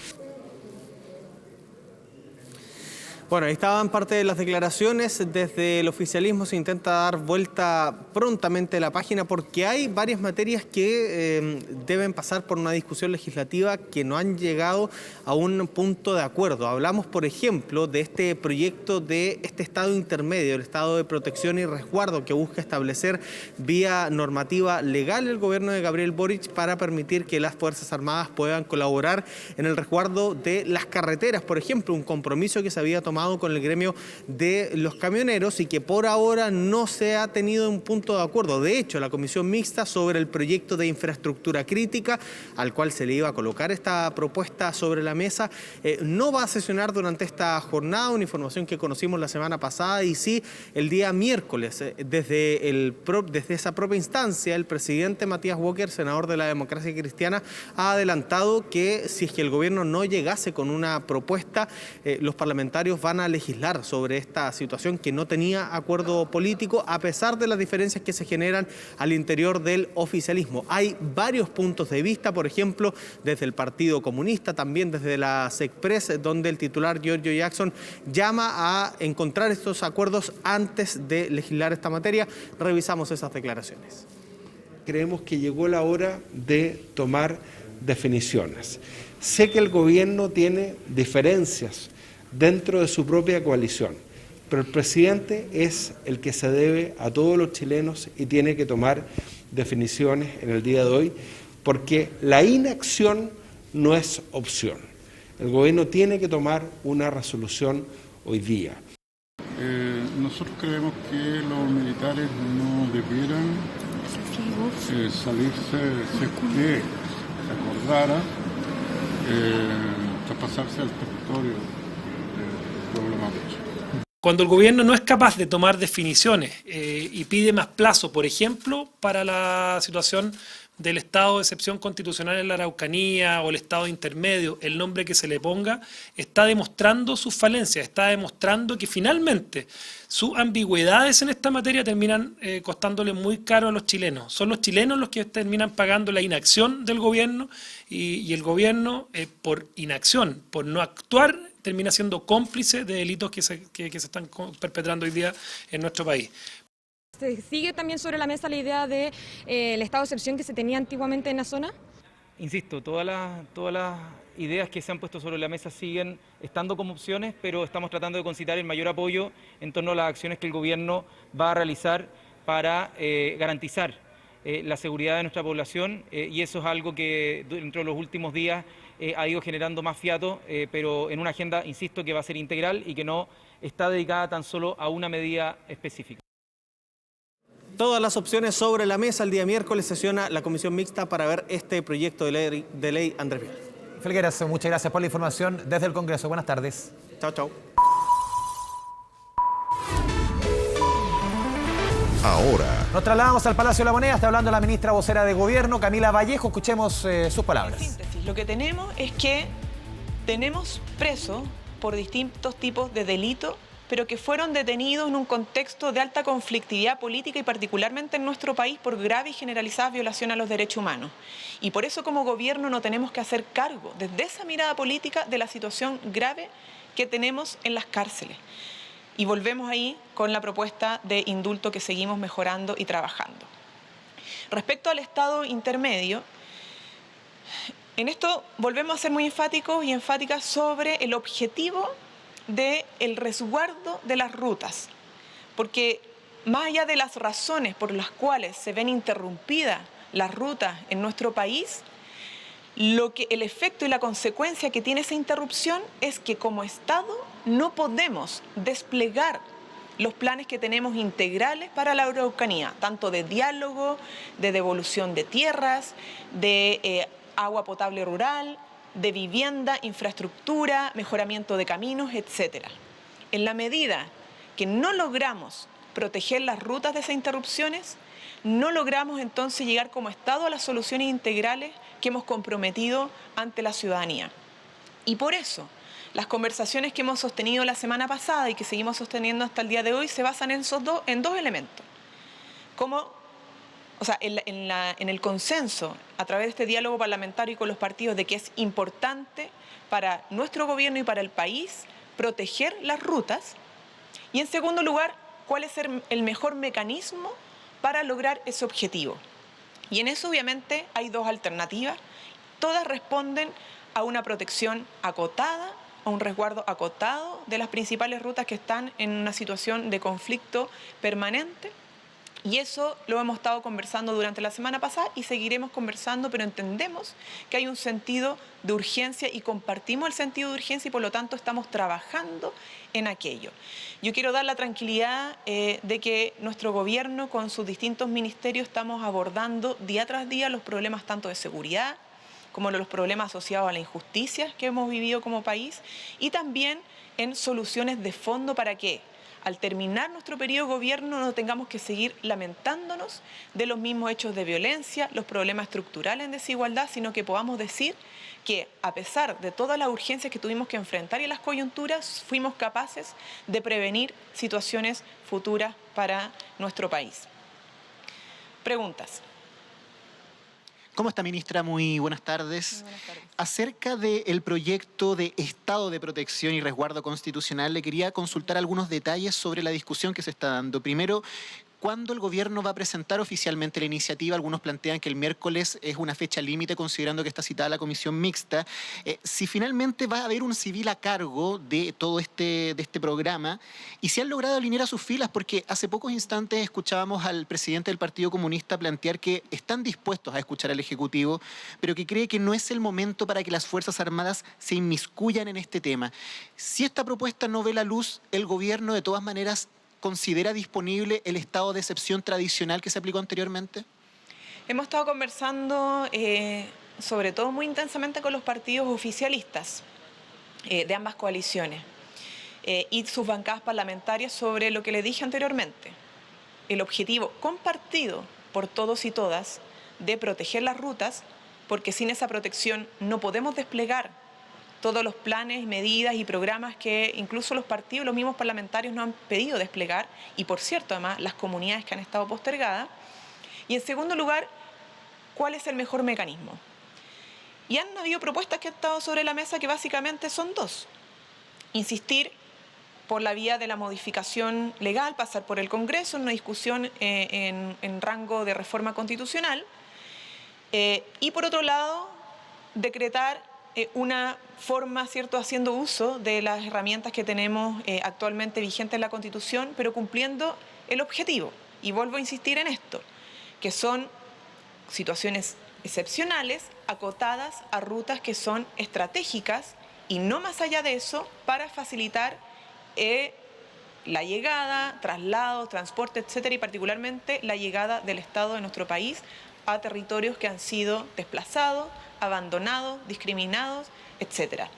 Bueno, ahí estaban parte de las declaraciones. Desde el oficialismo se intenta dar vuelta prontamente a la página porque hay varias materias que deben pasar por una discusión legislativa que no han llegado a un punto de acuerdo. Hablamos, por ejemplo, de este proyecto de este estado intermedio, el estado de protección y resguardo que busca establecer vía normativa legal el gobierno de Gabriel Boric para permitir que las Fuerzas Armadas puedan colaborar en el resguardo de las carreteras, por ejemplo, un compromiso que se había tomado con el gremio de los camioneros y que por ahora no se ha tenido un punto de acuerdo. De hecho, la comisión mixta sobre el proyecto de infraestructura crítica, al cual se le iba a colocar esta propuesta sobre la mesa, no va a sesionar durante esta jornada, una información que conocimos la semana pasada, y sí el día miércoles. Desde esa propia instancia, el presidente Matías Walker, senador de la Democracia Cristiana, ha adelantado que si es que el gobierno no llegase con una propuesta, los parlamentarios van a legislar sobre esta situación que no tenía acuerdo político, a pesar de las diferencias que se generan al interior del oficialismo. Hay varios puntos de vista, por ejemplo, desde el Partido Comunista, también desde la SECPRES, donde el titular Giorgio Jackson llama a encontrar estos acuerdos antes de legislar esta materia. Revisamos esas declaraciones. Creemos que llegó la hora de tomar definiciones. Sé que el gobierno tiene diferencias dentro de su propia coalición, pero el presidente es el que se debe a todos los chilenos y tiene que tomar definiciones en el día de hoy, porque la inacción no es opción. El gobierno tiene que tomar una resolución hoy día. Nosotros creemos que los militares no debieran salirse, si es que se acordara traspasarse al territorio del pueblo mapuche. Cuando el gobierno no es capaz de tomar definiciones y pide más plazo, por ejemplo, para la situación del estado de excepción constitucional en la Araucanía o el estado intermedio, el nombre que se le ponga, está demostrando sus falencias, está demostrando que finalmente sus ambigüedades en esta materia terminan costándole muy caro a los chilenos. Son los chilenos los que terminan pagando la inacción del gobierno y el gobierno, por inacción, por no actuar, termina siendo cómplice de delitos que se están perpetrando hoy día en nuestro país. ¿Se sigue también sobre la mesa la idea del estado de excepción que se tenía antiguamente en la zona? Insisto, todas las ideas que se han puesto sobre la mesa siguen estando como opciones, pero estamos tratando de concitar el mayor apoyo en torno a las acciones que el gobierno va a realizar para garantizar la seguridad de nuestra población y eso es algo que dentro de los últimos días ha ido generando más fiato, pero en una agenda, insisto, que va a ser integral y que no está dedicada tan solo a una medida específica. Todas las opciones sobre la mesa. El día miércoles sesiona la comisión mixta para ver este proyecto de ley Andrés Vial. Felgueras, muchas gracias por la información desde el Congreso. Buenas tardes. Chao, chao. Ahora nos trasladamos al Palacio de la Moneda. Está hablando la ministra vocera de Gobierno, Camila Vallejo. Escuchemos sus palabras. En síntesis, lo que tenemos es que tenemos presos por distintos tipos de delitos, pero que fueron detenidos en un contexto de alta conflictividad política y particularmente en nuestro país por grave y generalizada violación a los derechos humanos. Y por eso como gobierno no tenemos que hacer cargo desde esa mirada política de la situación grave que tenemos en las cárceles. Y volvemos ahí con la propuesta de indulto que seguimos mejorando y trabajando. Respecto al estado intermedio, en esto volvemos a ser muy enfáticos y enfáticas sobre el objetivo del resguardo de las rutas, porque más allá de las razones por las cuales se ven interrumpidas las rutas en nuestro país, el efecto y la consecuencia que tiene esa interrupción es que como Estado no podemos desplegar los planes que tenemos integrales para la Araucanía, tanto de diálogo, de devolución de tierras, de agua potable rural, de vivienda, infraestructura, mejoramiento de caminos, etc. En la medida que no logramos proteger las rutas de esas interrupciones, no logramos entonces llegar como Estado a las soluciones integrales que hemos comprometido ante la ciudadanía. Y por eso, las conversaciones que hemos sostenido la semana pasada y que seguimos sosteniendo hasta el día de hoy se basan en dos elementos. En el consenso, a través de este diálogo parlamentario con los partidos, de que es importante para nuestro gobierno y para el país proteger las rutas. Y en segundo lugar, cuál es el mejor mecanismo para lograr ese objetivo. Y en eso obviamente hay dos alternativas. Todas responden a una protección acotada, a un resguardo acotado de las principales rutas que están en una situación de conflicto permanente. Y eso lo hemos estado conversando durante la semana pasada y seguiremos conversando, pero entendemos que hay un sentido de urgencia y compartimos el sentido de urgencia y por lo tanto estamos trabajando en aquello. Yo quiero dar la tranquilidad de que nuestro gobierno con sus distintos ministerios estamos abordando día tras día los problemas tanto de seguridad como los problemas asociados a la injusticia que hemos vivido como país y también en soluciones de fondo para que al terminar nuestro periodo de gobierno no tengamos que seguir lamentándonos de los mismos hechos de violencia, los problemas estructurales en desigualdad, sino que podamos decir que a pesar de todas las urgencias que tuvimos que enfrentar y las coyunturas, fuimos capaces de prevenir situaciones futuras para nuestro país. Preguntas. ¿Cómo está, ministra? Muy buenas tardes. Buenas tardes. Acerca del proyecto de Estado de Protección y Resguardo Constitucional, le quería consultar algunos detalles sobre la discusión que se está dando. Primero, ¿cuándo el gobierno va a presentar oficialmente la iniciativa? Algunos plantean que el miércoles es una fecha límite, considerando que está citada la comisión mixta. Si finalmente va a haber un civil a cargo de todo este programa, y si han logrado alinear a sus filas, porque hace pocos instantes escuchábamos al presidente del Partido Comunista plantear que están dispuestos a escuchar al Ejecutivo, pero que cree que no es el momento para que las Fuerzas Armadas se inmiscuyan en este tema. Si esta propuesta no ve la luz, el gobierno de todas maneras ¿considera disponible el estado de excepción tradicional que se aplicó anteriormente? Hemos estado conversando sobre todo muy intensamente con los partidos oficialistas de ambas coaliciones y sus bancadas parlamentarias sobre lo que les dije anteriormente. El objetivo compartido por todos y todas de proteger las rutas, porque sin esa protección no podemos desplegar todos los planes, medidas y programas que incluso los partidos, los mismos parlamentarios nos han pedido desplegar, y por cierto, además, las comunidades que han estado postergadas. Y en segundo lugar, ¿cuál es el mejor mecanismo? Y han habido propuestas que han estado sobre la mesa que básicamente son dos. Insistir por la vía de la modificación legal, pasar por el Congreso en una discusión en rango de reforma constitucional, y por otro lado, decretar una forma, ¿cierto?, haciendo uso de las herramientas que tenemos actualmente vigentes en la Constitución, pero cumpliendo el objetivo. Y vuelvo a insistir en esto, que son situaciones excepcionales, acotadas a rutas que son estratégicas y no más allá de eso, para facilitar la llegada, traslado, transporte, etcétera, y particularmente la llegada del Estado de nuestro país a territorios que han sido desplazados, abandonados, discriminados, etcétera.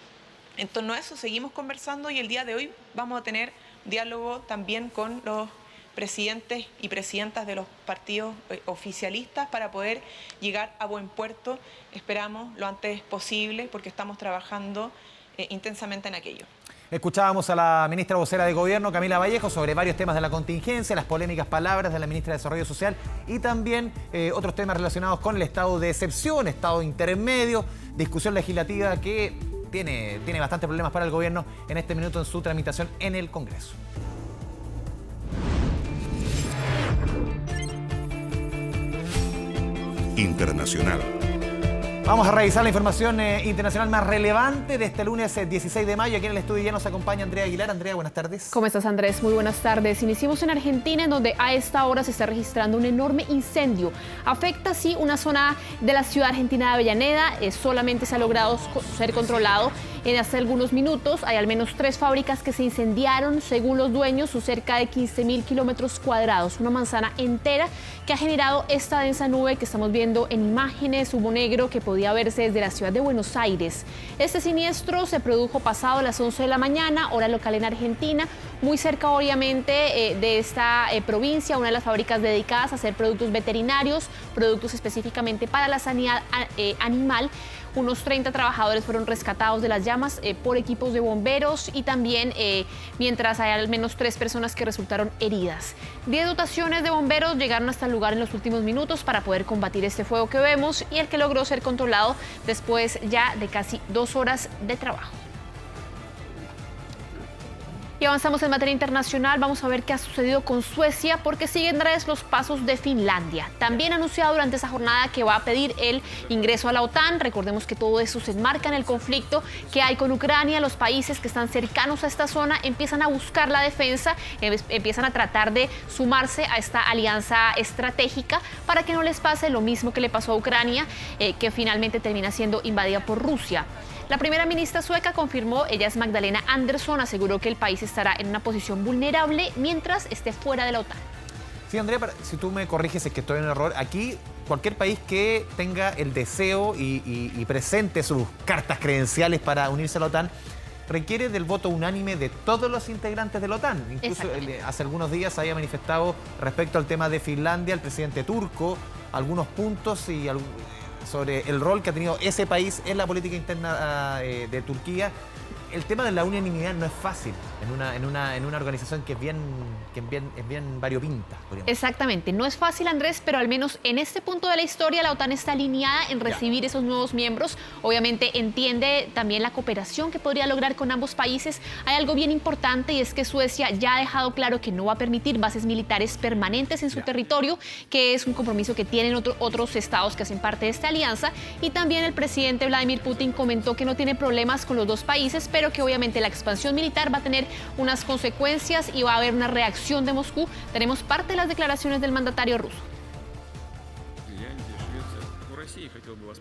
En torno a eso seguimos conversando y el día de hoy vamos a tener diálogo también con los presidentes y presidentas de los partidos oficialistas para poder llegar a buen puerto, esperamos lo antes posible, porque estamos trabajando intensamente en aquello. Escuchábamos a la ministra vocera de Gobierno, Camila Vallejo, sobre varios temas de la contingencia, las polémicas palabras de la ministra de Desarrollo Social y también otros temas relacionados con el estado de excepción, estado intermedio, discusión legislativa que tiene bastantes problemas para el Gobierno en este minuto en su tramitación en el Congreso. Internacional. Vamos a revisar la información internacional más relevante de este lunes 16 de mayo. Aquí en el estudio ya nos acompaña Andrea Aguilar. Andrea, buenas tardes. ¿Cómo estás, Andrés? Muy buenas tardes. Iniciamos en Argentina, en donde a esta hora se está registrando un enorme incendio. Afecta, sí, una zona de la ciudad argentina de Avellaneda. Solamente se ha logrado ser controlado en hace algunos minutos. Hay al menos 3 fábricas que se incendiaron, según los dueños, sus cerca de 15.000 kilómetros cuadrados. Una manzana entera que ha generado esta densa nube que estamos viendo en imágenes, humo negro que podía verse desde la ciudad de Buenos Aires. Este siniestro se produjo pasado las 11 de la mañana, hora local en Argentina, muy cerca obviamente de esta provincia, una de las fábricas dedicadas a hacer productos veterinarios, productos específicamente para la sanidad animal. Unos 30 trabajadores fueron rescatados de las llamas por equipos de bomberos y también mientras hay al menos 3 personas que resultaron heridas. 10 dotaciones de bomberos llegaron hasta el lugar en los últimos minutos para poder combatir este fuego que vemos y el que logró ser controlado después ya de casi 2 horas de trabajo. Y avanzamos en materia internacional, vamos a ver qué ha sucedido con Suecia, porque siguen tras los pasos de Finlandia. También ha anunciado durante esa jornada que va a pedir el ingreso a la OTAN. Recordemos que todo eso se enmarca en el conflicto que hay con Ucrania. Los países que están cercanos a esta zona empiezan a buscar la defensa, empiezan a tratar de sumarse a esta alianza estratégica para que no les pase lo mismo que le pasó a Ucrania, que finalmente termina siendo invadida por Rusia. La primera ministra sueca confirmó, ella es Magdalena Andersson, aseguró que el país estará en una posición vulnerable mientras esté fuera de la OTAN. Sí, Andrea, si tú me corriges es que estoy en error, aquí cualquier país que tenga el deseo y presente sus cartas credenciales para unirse a la OTAN requiere del voto unánime de todos los integrantes de la OTAN. Incluso hace algunos días había manifestado respecto al tema de Finlandia el presidente turco algunos puntos y sobre el rol que ha tenido ese país en la política interna de Turquía. El tema de la unanimidad no es fácil en una organización que es bien variopinta. Exactamente, no es fácil, Andrés, pero al menos en este punto de la historia la OTAN está alineada en recibir esos nuevos miembros. Obviamente entiende también la cooperación que podría lograr con ambos países. Hay algo bien importante y es que Suecia ya ha dejado claro que no va a permitir bases militares permanentes en su territorio, que es un compromiso que tienen otros estados que hacen parte de esta alianza. Y también el presidente Vladimir Putin comentó que no tiene problemas con los dos países, pero que obviamente la expansión militar va a tener unas consecuencias y va a haber una reacción de Moscú. Tenemos parte de las declaraciones del mandatario ruso.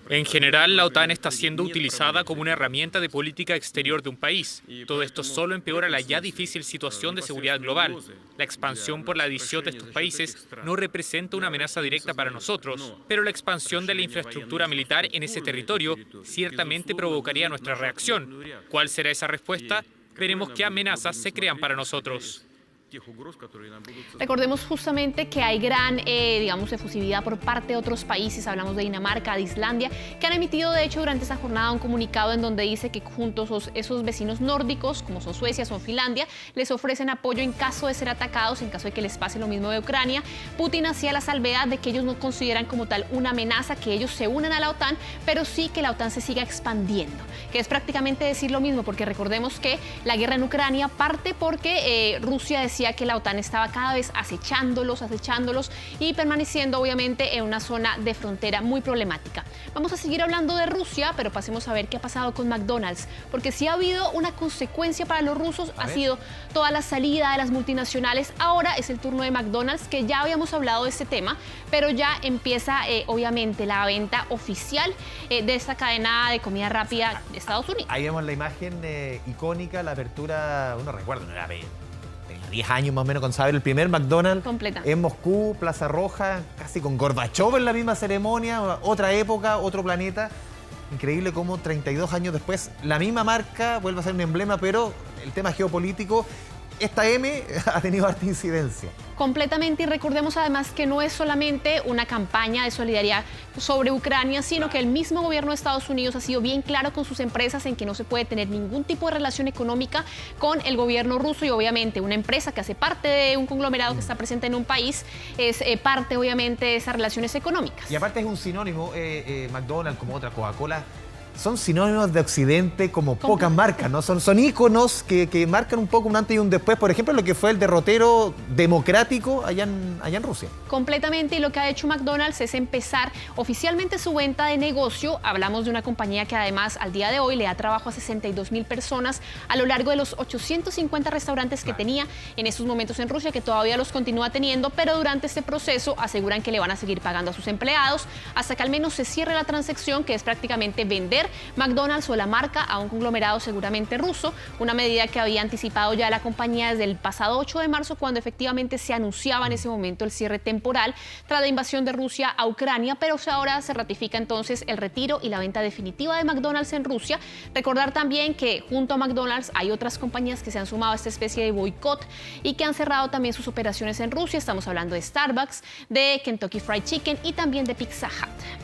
En general, la OTAN está siendo utilizada como una herramienta de política exterior de un país. Todo esto solo empeora la ya difícil situación de seguridad global. La expansión por la adición de estos países no representa una amenaza directa para nosotros, pero la expansión de la infraestructura militar en ese territorio ciertamente provocaría nuestra reacción. ¿Cuál será esa respuesta? Veremos qué amenazas se crean para nosotros. Recordemos justamente que hay gran, efusividad por parte de otros países, hablamos de Dinamarca, de Islandia, que han emitido de hecho durante esta jornada un comunicado en donde dice que juntos esos vecinos nórdicos, como son Suecia, son Finlandia, les ofrecen apoyo en caso de ser atacados, en caso de que les pase lo mismo de Ucrania. Putin hacía la salvedad de que ellos no consideran como tal una amenaza, que ellos se unan a la OTAN, pero sí que la OTAN se siga expandiendo, que es prácticamente decir lo mismo, porque recordemos que la guerra en Ucrania parte porque Rusia decía que la OTAN estaba cada vez acechándolos y permaneciendo obviamente en una zona de frontera muy problemática. Vamos a seguir hablando de Rusia, pero pasemos a ver qué ha pasado con McDonald's, porque sí ha habido una consecuencia para los rusos, ha sido toda la salida de las multinacionales. Ahora es el turno de McDonald's, que ya habíamos hablado de este tema, pero ya empieza obviamente la venta oficial de esta cadena de comida rápida de Estados Unidos. Ahí vemos la imagen icónica, la apertura, uno recuerda, no era 10 años más o menos con saber el primer McDonald's en Moscú, Plaza Roja, casi con Gorbachev en la misma ceremonia, otra época, otro planeta. Increíble cómo 32 años después la misma marca vuelve a ser un emblema, pero el tema geopolítico, esta M ha tenido harta incidencia. Completamente, y recordemos además que no es solamente una campaña de solidaridad sobre Ucrania, sino que el mismo gobierno de Estados Unidos ha sido bien claro con sus empresas en que no se puede tener ningún tipo de relación económica con el gobierno ruso, y obviamente una empresa que hace parte de un conglomerado que está presente en un país es parte obviamente de esas relaciones económicas. Y aparte es un sinónimo, McDonald's como otra, Coca-Cola, son sinónimos de Occidente como pocas marcas, ¿no? Son íconos que marcan un poco un antes y un después. Por ejemplo, lo que fue el derrotero democrático allá en Rusia. Completamente, y lo que ha hecho McDonald's es empezar oficialmente su venta de negocio. Hablamos de una compañía que además al día de hoy le da trabajo a 62,000 personas a lo largo de los 850 restaurantes que tenía en estos momentos en Rusia, que todavía los continúa teniendo, pero durante este proceso aseguran que le van a seguir pagando a sus empleados hasta que al menos se cierre la transacción, que es prácticamente vender McDonald's o la marca a un conglomerado seguramente ruso, una medida que había anticipado ya la compañía desde el pasado 8 de marzo, cuando efectivamente se anunciaba en ese momento el cierre temporal tras la invasión de Rusia a Ucrania, pero ahora se ratifica entonces el retiro y la venta definitiva de McDonald's en Rusia. Recordar también que junto a McDonald's hay otras compañías que se han sumado a esta especie de boicot y que han cerrado también sus operaciones en Rusia. Estamos hablando de Starbucks, de Kentucky Fried Chicken y también de Pizza Hut.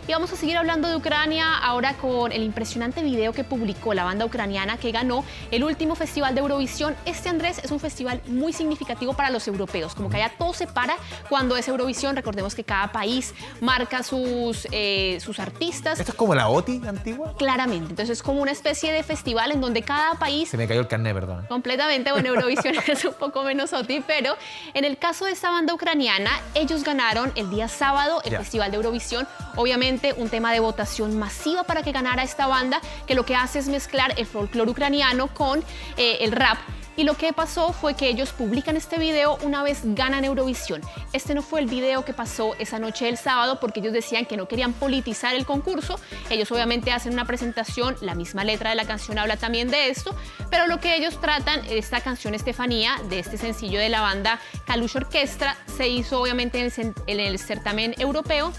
Y vamos a seguir hablando de Ucrania ahora con el impresionante video que publicó la banda ucraniana que ganó el último festival de Eurovisión. Andrés, es un festival muy significativo para los europeos, como que allá todo se para cuando es Eurovisión. Recordemos que cada país marca sus artistas. ¿Esto es como la OTI antigua? Claramente, entonces es como una especie de festival en donde cada país... Se me cayó el carnet, perdón. Completamente, bueno, Eurovisión es un poco menos OTI, pero en el caso de esta banda ucraniana, ellos ganaron el día sábado el festival de Eurovisión. Obviamente un tema de votación masiva para que ganara esta banda, que lo que hace es mezclar el folclore ucraniano con el rap. Y lo que pasó fue que ellos publican este video una vez ganan Eurovisión. Este no fue el video que pasó esa noche del sábado, porque ellos decían que no querían politizar el concurso. Ellos obviamente hacen una presentación, la misma letra de la canción habla también de esto, pero lo que ellos tratan, esta canción Estefanía, de este sencillo de la banda Kalush Orchestra, se hizo obviamente en el certamen europeo.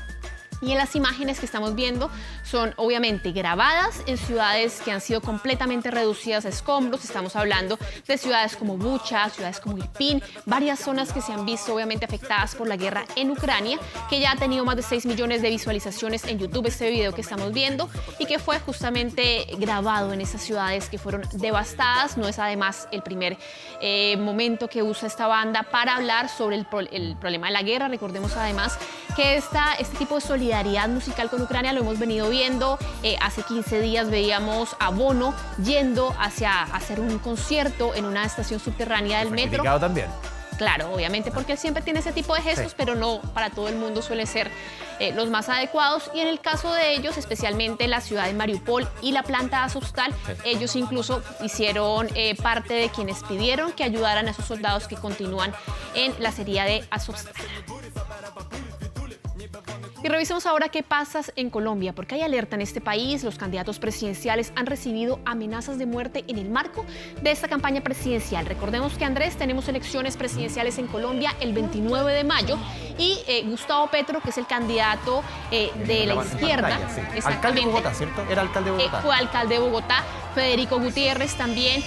Y en las imágenes que estamos viendo son obviamente grabadas en ciudades que han sido completamente reducidas a escombros. Estamos hablando de ciudades como Bucha, ciudades como Irpin, varias zonas que se han visto obviamente afectadas por la guerra en Ucrania, que ya ha tenido más de 6 millones de visualizaciones en YouTube este video que estamos viendo, y que fue justamente grabado en esas ciudades que fueron devastadas. No es además el primer momento que usa esta banda para hablar sobre el problema de la guerra. Recordemos además que este tipo de solidaridad musical con Ucrania lo hemos venido viendo. Hace 15 días veíamos a Bono yendo hacia hacer un concierto en una estación subterránea del metro. Criticado también. Claro, obviamente, porque él siempre tiene ese tipo de gestos, pero no para todo el mundo suele ser los más adecuados. Y en el caso de ellos, especialmente la ciudad de Mariupol y la planta de Azovstal, ellos incluso hicieron parte de quienes pidieron que ayudaran a esos soldados que continúan en la acería de Azovstal. Y revisemos ahora qué pasa en Colombia, porque hay alerta en este país. Los candidatos presidenciales han recibido amenazas de muerte en el marco de esta campaña presidencial. Recordemos que, Andrés, tenemos elecciones presidenciales en Colombia el 29 de mayo y Gustavo Petro, que es el candidato de la izquierda. Sí. Alcalde de Bogotá, ¿cierto? Era alcalde de Bogotá. Fue alcalde de Bogotá. Federico Gutiérrez también.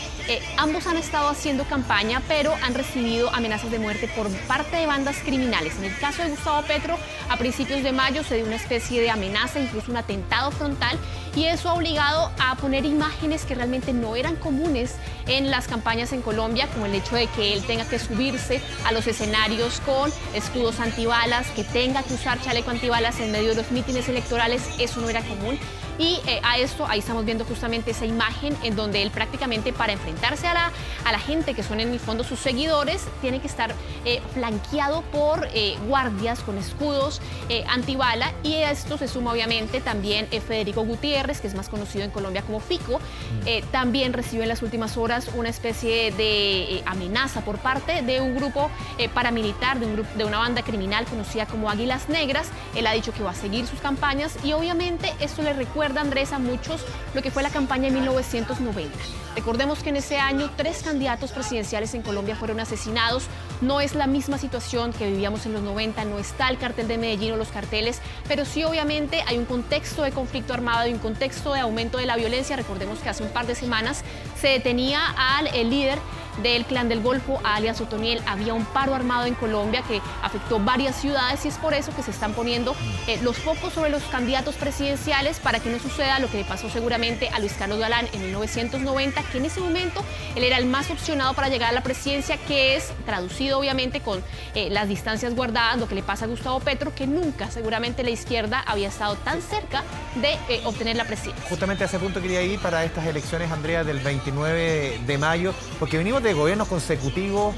Ambos han estado haciendo campaña, pero han recibido amenazas de muerte por parte de bandas criminales. En el caso de Gustavo Petro, a principios de mayo se dio una especie de amenaza, incluso un atentado frontal, y eso ha obligado a poner imágenes que realmente no eran comunes en las campañas en Colombia, como el hecho de que él tenga que subirse a los escenarios con escudos antibalas, que tenga que usar chaleco antibalas en medio de los mítines electorales. Eso no era común. Y a esto, ahí estamos viendo justamente esa imagen en donde él prácticamente, para enfrentarse a la gente que son en el fondo sus seguidores, tiene que estar flanqueado por guardias con escudos antibala, y a esto se suma obviamente también Federico Gutiérrez, que es más conocido en Colombia como Fico. También recibió en las últimas horas una especie de amenaza por parte de un grupo paramilitar, de una banda criminal conocida como Águilas Negras. Él ha dicho que va a seguir sus campañas y obviamente esto le recuerda, Andrés, a muchos lo que fue la campaña de 1990. Recordemos que en ese año 3 candidatos presidenciales en Colombia fueron asesinados. No es la misma situación que vivíamos en los 90, no está el cartel de Medellín o los carteles, pero sí obviamente hay un contexto de conflicto armado y un contexto de aumento de la violencia. Recordemos que hace un par de semanas se detenía al líder del Clan del Golfo, alias Otoniel. Había un paro armado en Colombia que afectó varias ciudades y es por eso que se están poniendo los focos sobre los candidatos presidenciales, para que no suceda lo que le pasó seguramente a Luis Carlos Galán en 1990, que en ese momento él era el más opcionado para llegar a la presidencia, que es traducido obviamente con las distancias guardadas, lo que le pasa a Gustavo Petro, que nunca seguramente la izquierda había estado tan cerca de obtener la presidencia. Justamente a ese punto quería ir para estas elecciones, Andrea, del 29 de mayo, porque venimos de gobiernos consecutivos,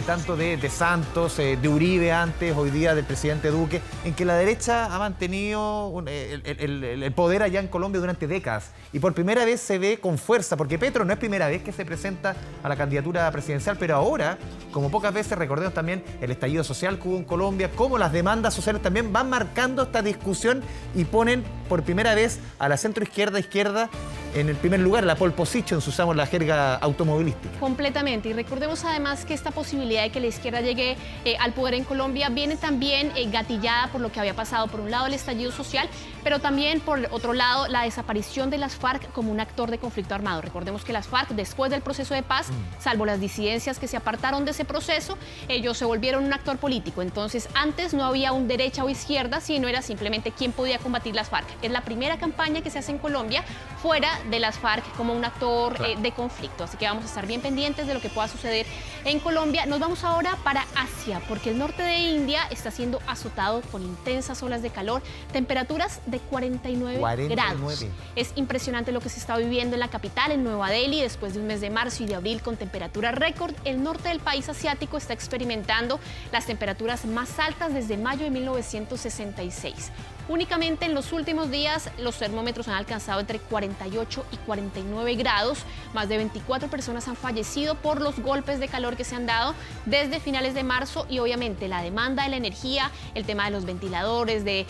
tanto de Santos, de Uribe antes, hoy día del presidente Duque, en que la derecha ha mantenido el poder allá en Colombia durante décadas. Y por primera vez se ve con fuerza, porque Petro no es primera vez que se presenta a la candidatura presidencial, pero ahora, como pocas veces, recordemos también el estallido social que hubo en Colombia, cómo las demandas sociales también van marcando esta discusión y ponen por primera vez a la centroizquierda en el primer lugar, la pole position, si usamos la jerga automovilística. Completamente. Y recordemos además que esta posibilidad de que la izquierda llegue al poder en Colombia viene también gatillada por lo que había pasado, por un lado el estallido social, pero también por otro lado la desaparición de las FARC como un actor de conflicto armado. Recordemos que las FARC, después del proceso de paz, salvo las disidencias que se apartaron de ese proceso, ellos se volvieron un actor político. Entonces antes no había un derecha o izquierda, sino era simplemente quién podía combatir las FARC. Es la primera campaña que se hace en Colombia fuera de las FARC como un actor de conflicto. Así que vamos a estar bien pendientes de lo que pueda suceder en Colombia. Nos vamos ahora para Asia, porque el norte de India está siendo azotado con intensas olas de calor, temperaturas de 49 grados. Es impresionante lo que se está viviendo en la capital, en Nueva Delhi, después de un mes de marzo y de abril con temperaturas récord. El norte del país asiático está experimentando las temperaturas más altas desde mayo de 1966. Únicamente en los últimos días los termómetros han alcanzado entre 48 y 49 grados. Más de 24 personas han fallecido por los golpes de calor que se han dado desde finales de marzo, y obviamente la demanda de la energía, el tema de los ventiladores, de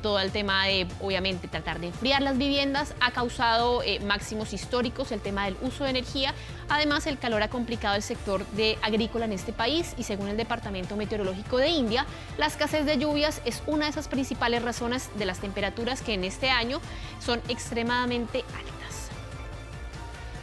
todo el tema de obviamente tratar de enfriar las viviendas ha causado máximos históricos, el tema del uso de energía. Además, el calor ha complicado el sector agrícola en este país, y según el Departamento Meteorológico de India, la escasez de lluvias es una de esas principales razones de las temperaturas que en este año son extremadamente altas.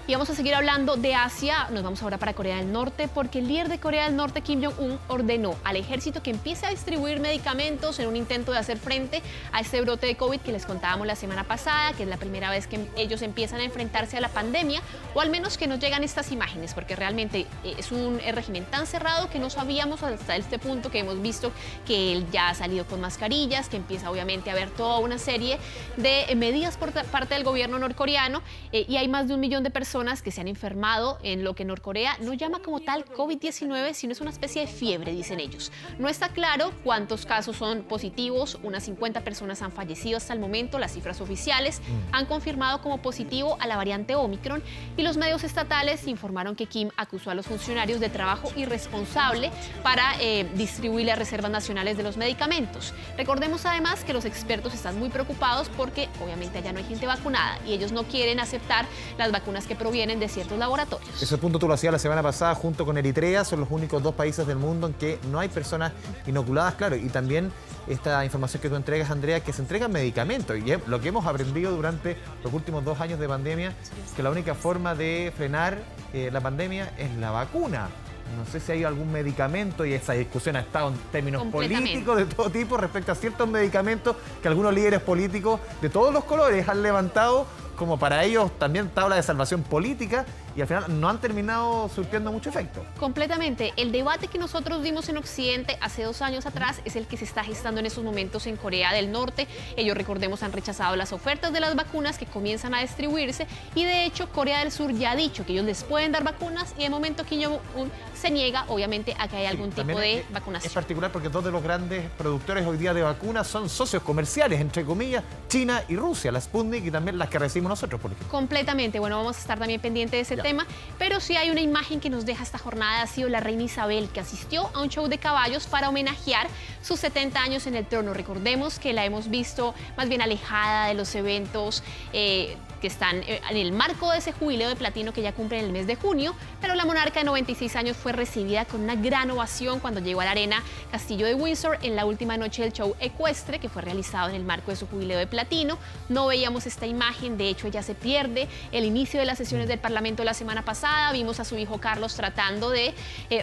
Y vamos a seguir hablando de Asia. Nos vamos ahora para Corea del Norte, porque el líder de Corea del Norte, Kim Jong-un, ordenó al ejército que empiece a distribuir medicamentos en un intento de hacer frente a este brote de COVID que les contábamos la semana pasada, que es la primera vez que ellos empiezan a enfrentarse a la pandemia, o al menos que nos llegan estas imágenes, porque realmente es un régimen tan cerrado que no sabíamos hasta este punto, que hemos visto que él ya ha salido con mascarillas, que empieza obviamente a haber toda una serie de medidas por parte del gobierno norcoreano, y hay más de 1 millón de personas personas que se han enfermado en lo que Norcorea no llama como tal COVID-19, sino es una especie de fiebre, dicen ellos. No está claro cuántos casos son positivos, unas 50 personas han fallecido hasta el momento, las cifras oficiales han confirmado como positivo a la variante Omicron y los medios estatales informaron que Kim acusó a los funcionarios de trabajo irresponsable para distribuir las reservas nacionales de los medicamentos. Recordemos además que los expertos están muy preocupados porque obviamente allá no hay gente vacunada y ellos no quieren aceptar las vacunas que provienen de ciertos laboratorios. Ese punto tú lo hacías la semana pasada junto con Eritrea, son los únicos 2 países del mundo en que no hay personas inoculadas, claro, y también esta información que tú entregas, Andrea, que se entregan medicamentos, y lo que hemos aprendido durante los últimos 2 años de pandemia, que la única forma de frenar la pandemia es la vacuna. No sé si hay algún medicamento, y esa discusión ha estado en términos políticos de todo tipo respecto a ciertos medicamentos que algunos líderes políticos de todos los colores han levantado como para ellos también tabla de salvación política, y al final no han terminado surtiendo mucho efecto. Completamente. El debate que nosotros vimos en Occidente hace 2 años atrás es el que se está gestando en estos momentos en Corea del Norte. Ellos, recordemos, han rechazado las ofertas de las vacunas que comienzan a distribuirse y de hecho Corea del Sur ya ha dicho que ellos les pueden dar vacunas y de momento Kim Jong-un se niega obviamente a que haya algún tipo de vacunación. Es particular porque 2 de los grandes productores hoy día de vacunas son socios comerciales, entre comillas, China y Rusia, la Sputnik y también las que recibimos nosotros, por ejemplo. Completamente. Bueno, vamos a estar también pendientes de ese tema, pero sí hay una imagen que nos deja esta jornada, ha sido la reina Isabel, que asistió a un show de caballos para homenajear sus 70 años en el trono. Recordemos que la hemos visto más bien alejada de los eventos que están en el marco de ese jubileo de platino que ya cumple en el mes de junio, pero la monarca de 96 años fue recibida con una gran ovación cuando llegó a la arena Castillo de Windsor en la última noche del show ecuestre que fue realizado en el marco de su jubileo de platino. No veíamos esta imagen, de hecho ella se pierde el inicio de las sesiones del Parlamento la semana pasada, vimos a su hijo Carlos tratando de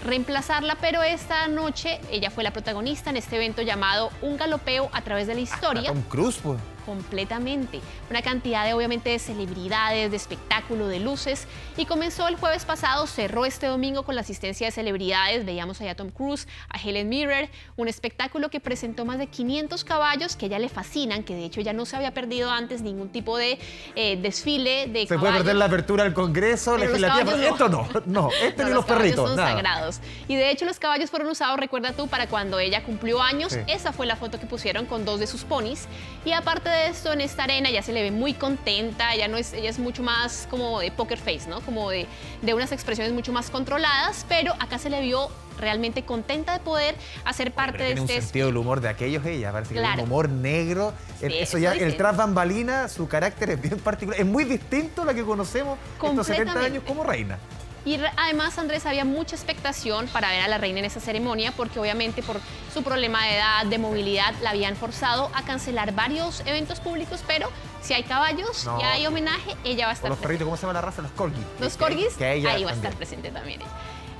reemplazarla, pero esta noche ella fue la protagonista en este evento llamado Un galopeo a través de la historia. Tom Cruise, pues. Completamente. Una cantidad de, obviamente, de celebridades, de espectáculo, de luces. Y comenzó el jueves pasado, cerró este domingo con la asistencia de celebridades. Veíamos allá a Tom Cruise, a Helen Mirren, un espectáculo que presentó más de 500 caballos que a ella le fascinan, que de hecho ya no se había perdido antes ningún tipo de desfile de caballos. Se puede perder la apertura del Congreso, legislativa, pero esto no, ni los perritos, son nada. sagrados. Y de hecho los caballos fueron usados, recuerda tú, para cuando ella cumplió años. Sí. Esa fue la foto que pusieron con 2 de sus ponis. Y aparte de esto, en esta arena ya se le ve muy contenta, ella es mucho más como de poker face, ¿no? Como de unas expresiones mucho más controladas, pero acá se le vio realmente contenta de poder hacer parte de este... Tiene un sentido del humor de aquellos, ella, parece que tiene un humor negro. Sí, eso ya, el tras bambalina, su carácter es bien particular, es muy distinto a la que conocemos estos 70 años como reina. Y además, Andrés, había mucha expectación para ver a la reina en esa ceremonia porque obviamente por su problema de edad, de movilidad, la habían forzado a cancelar varios eventos públicos, pero si hay caballos y hay homenaje, ella va a estar presente. Los perritos, ¿cómo se llama la raza? Los corgis. Los corgis, ahí va a estar presente también.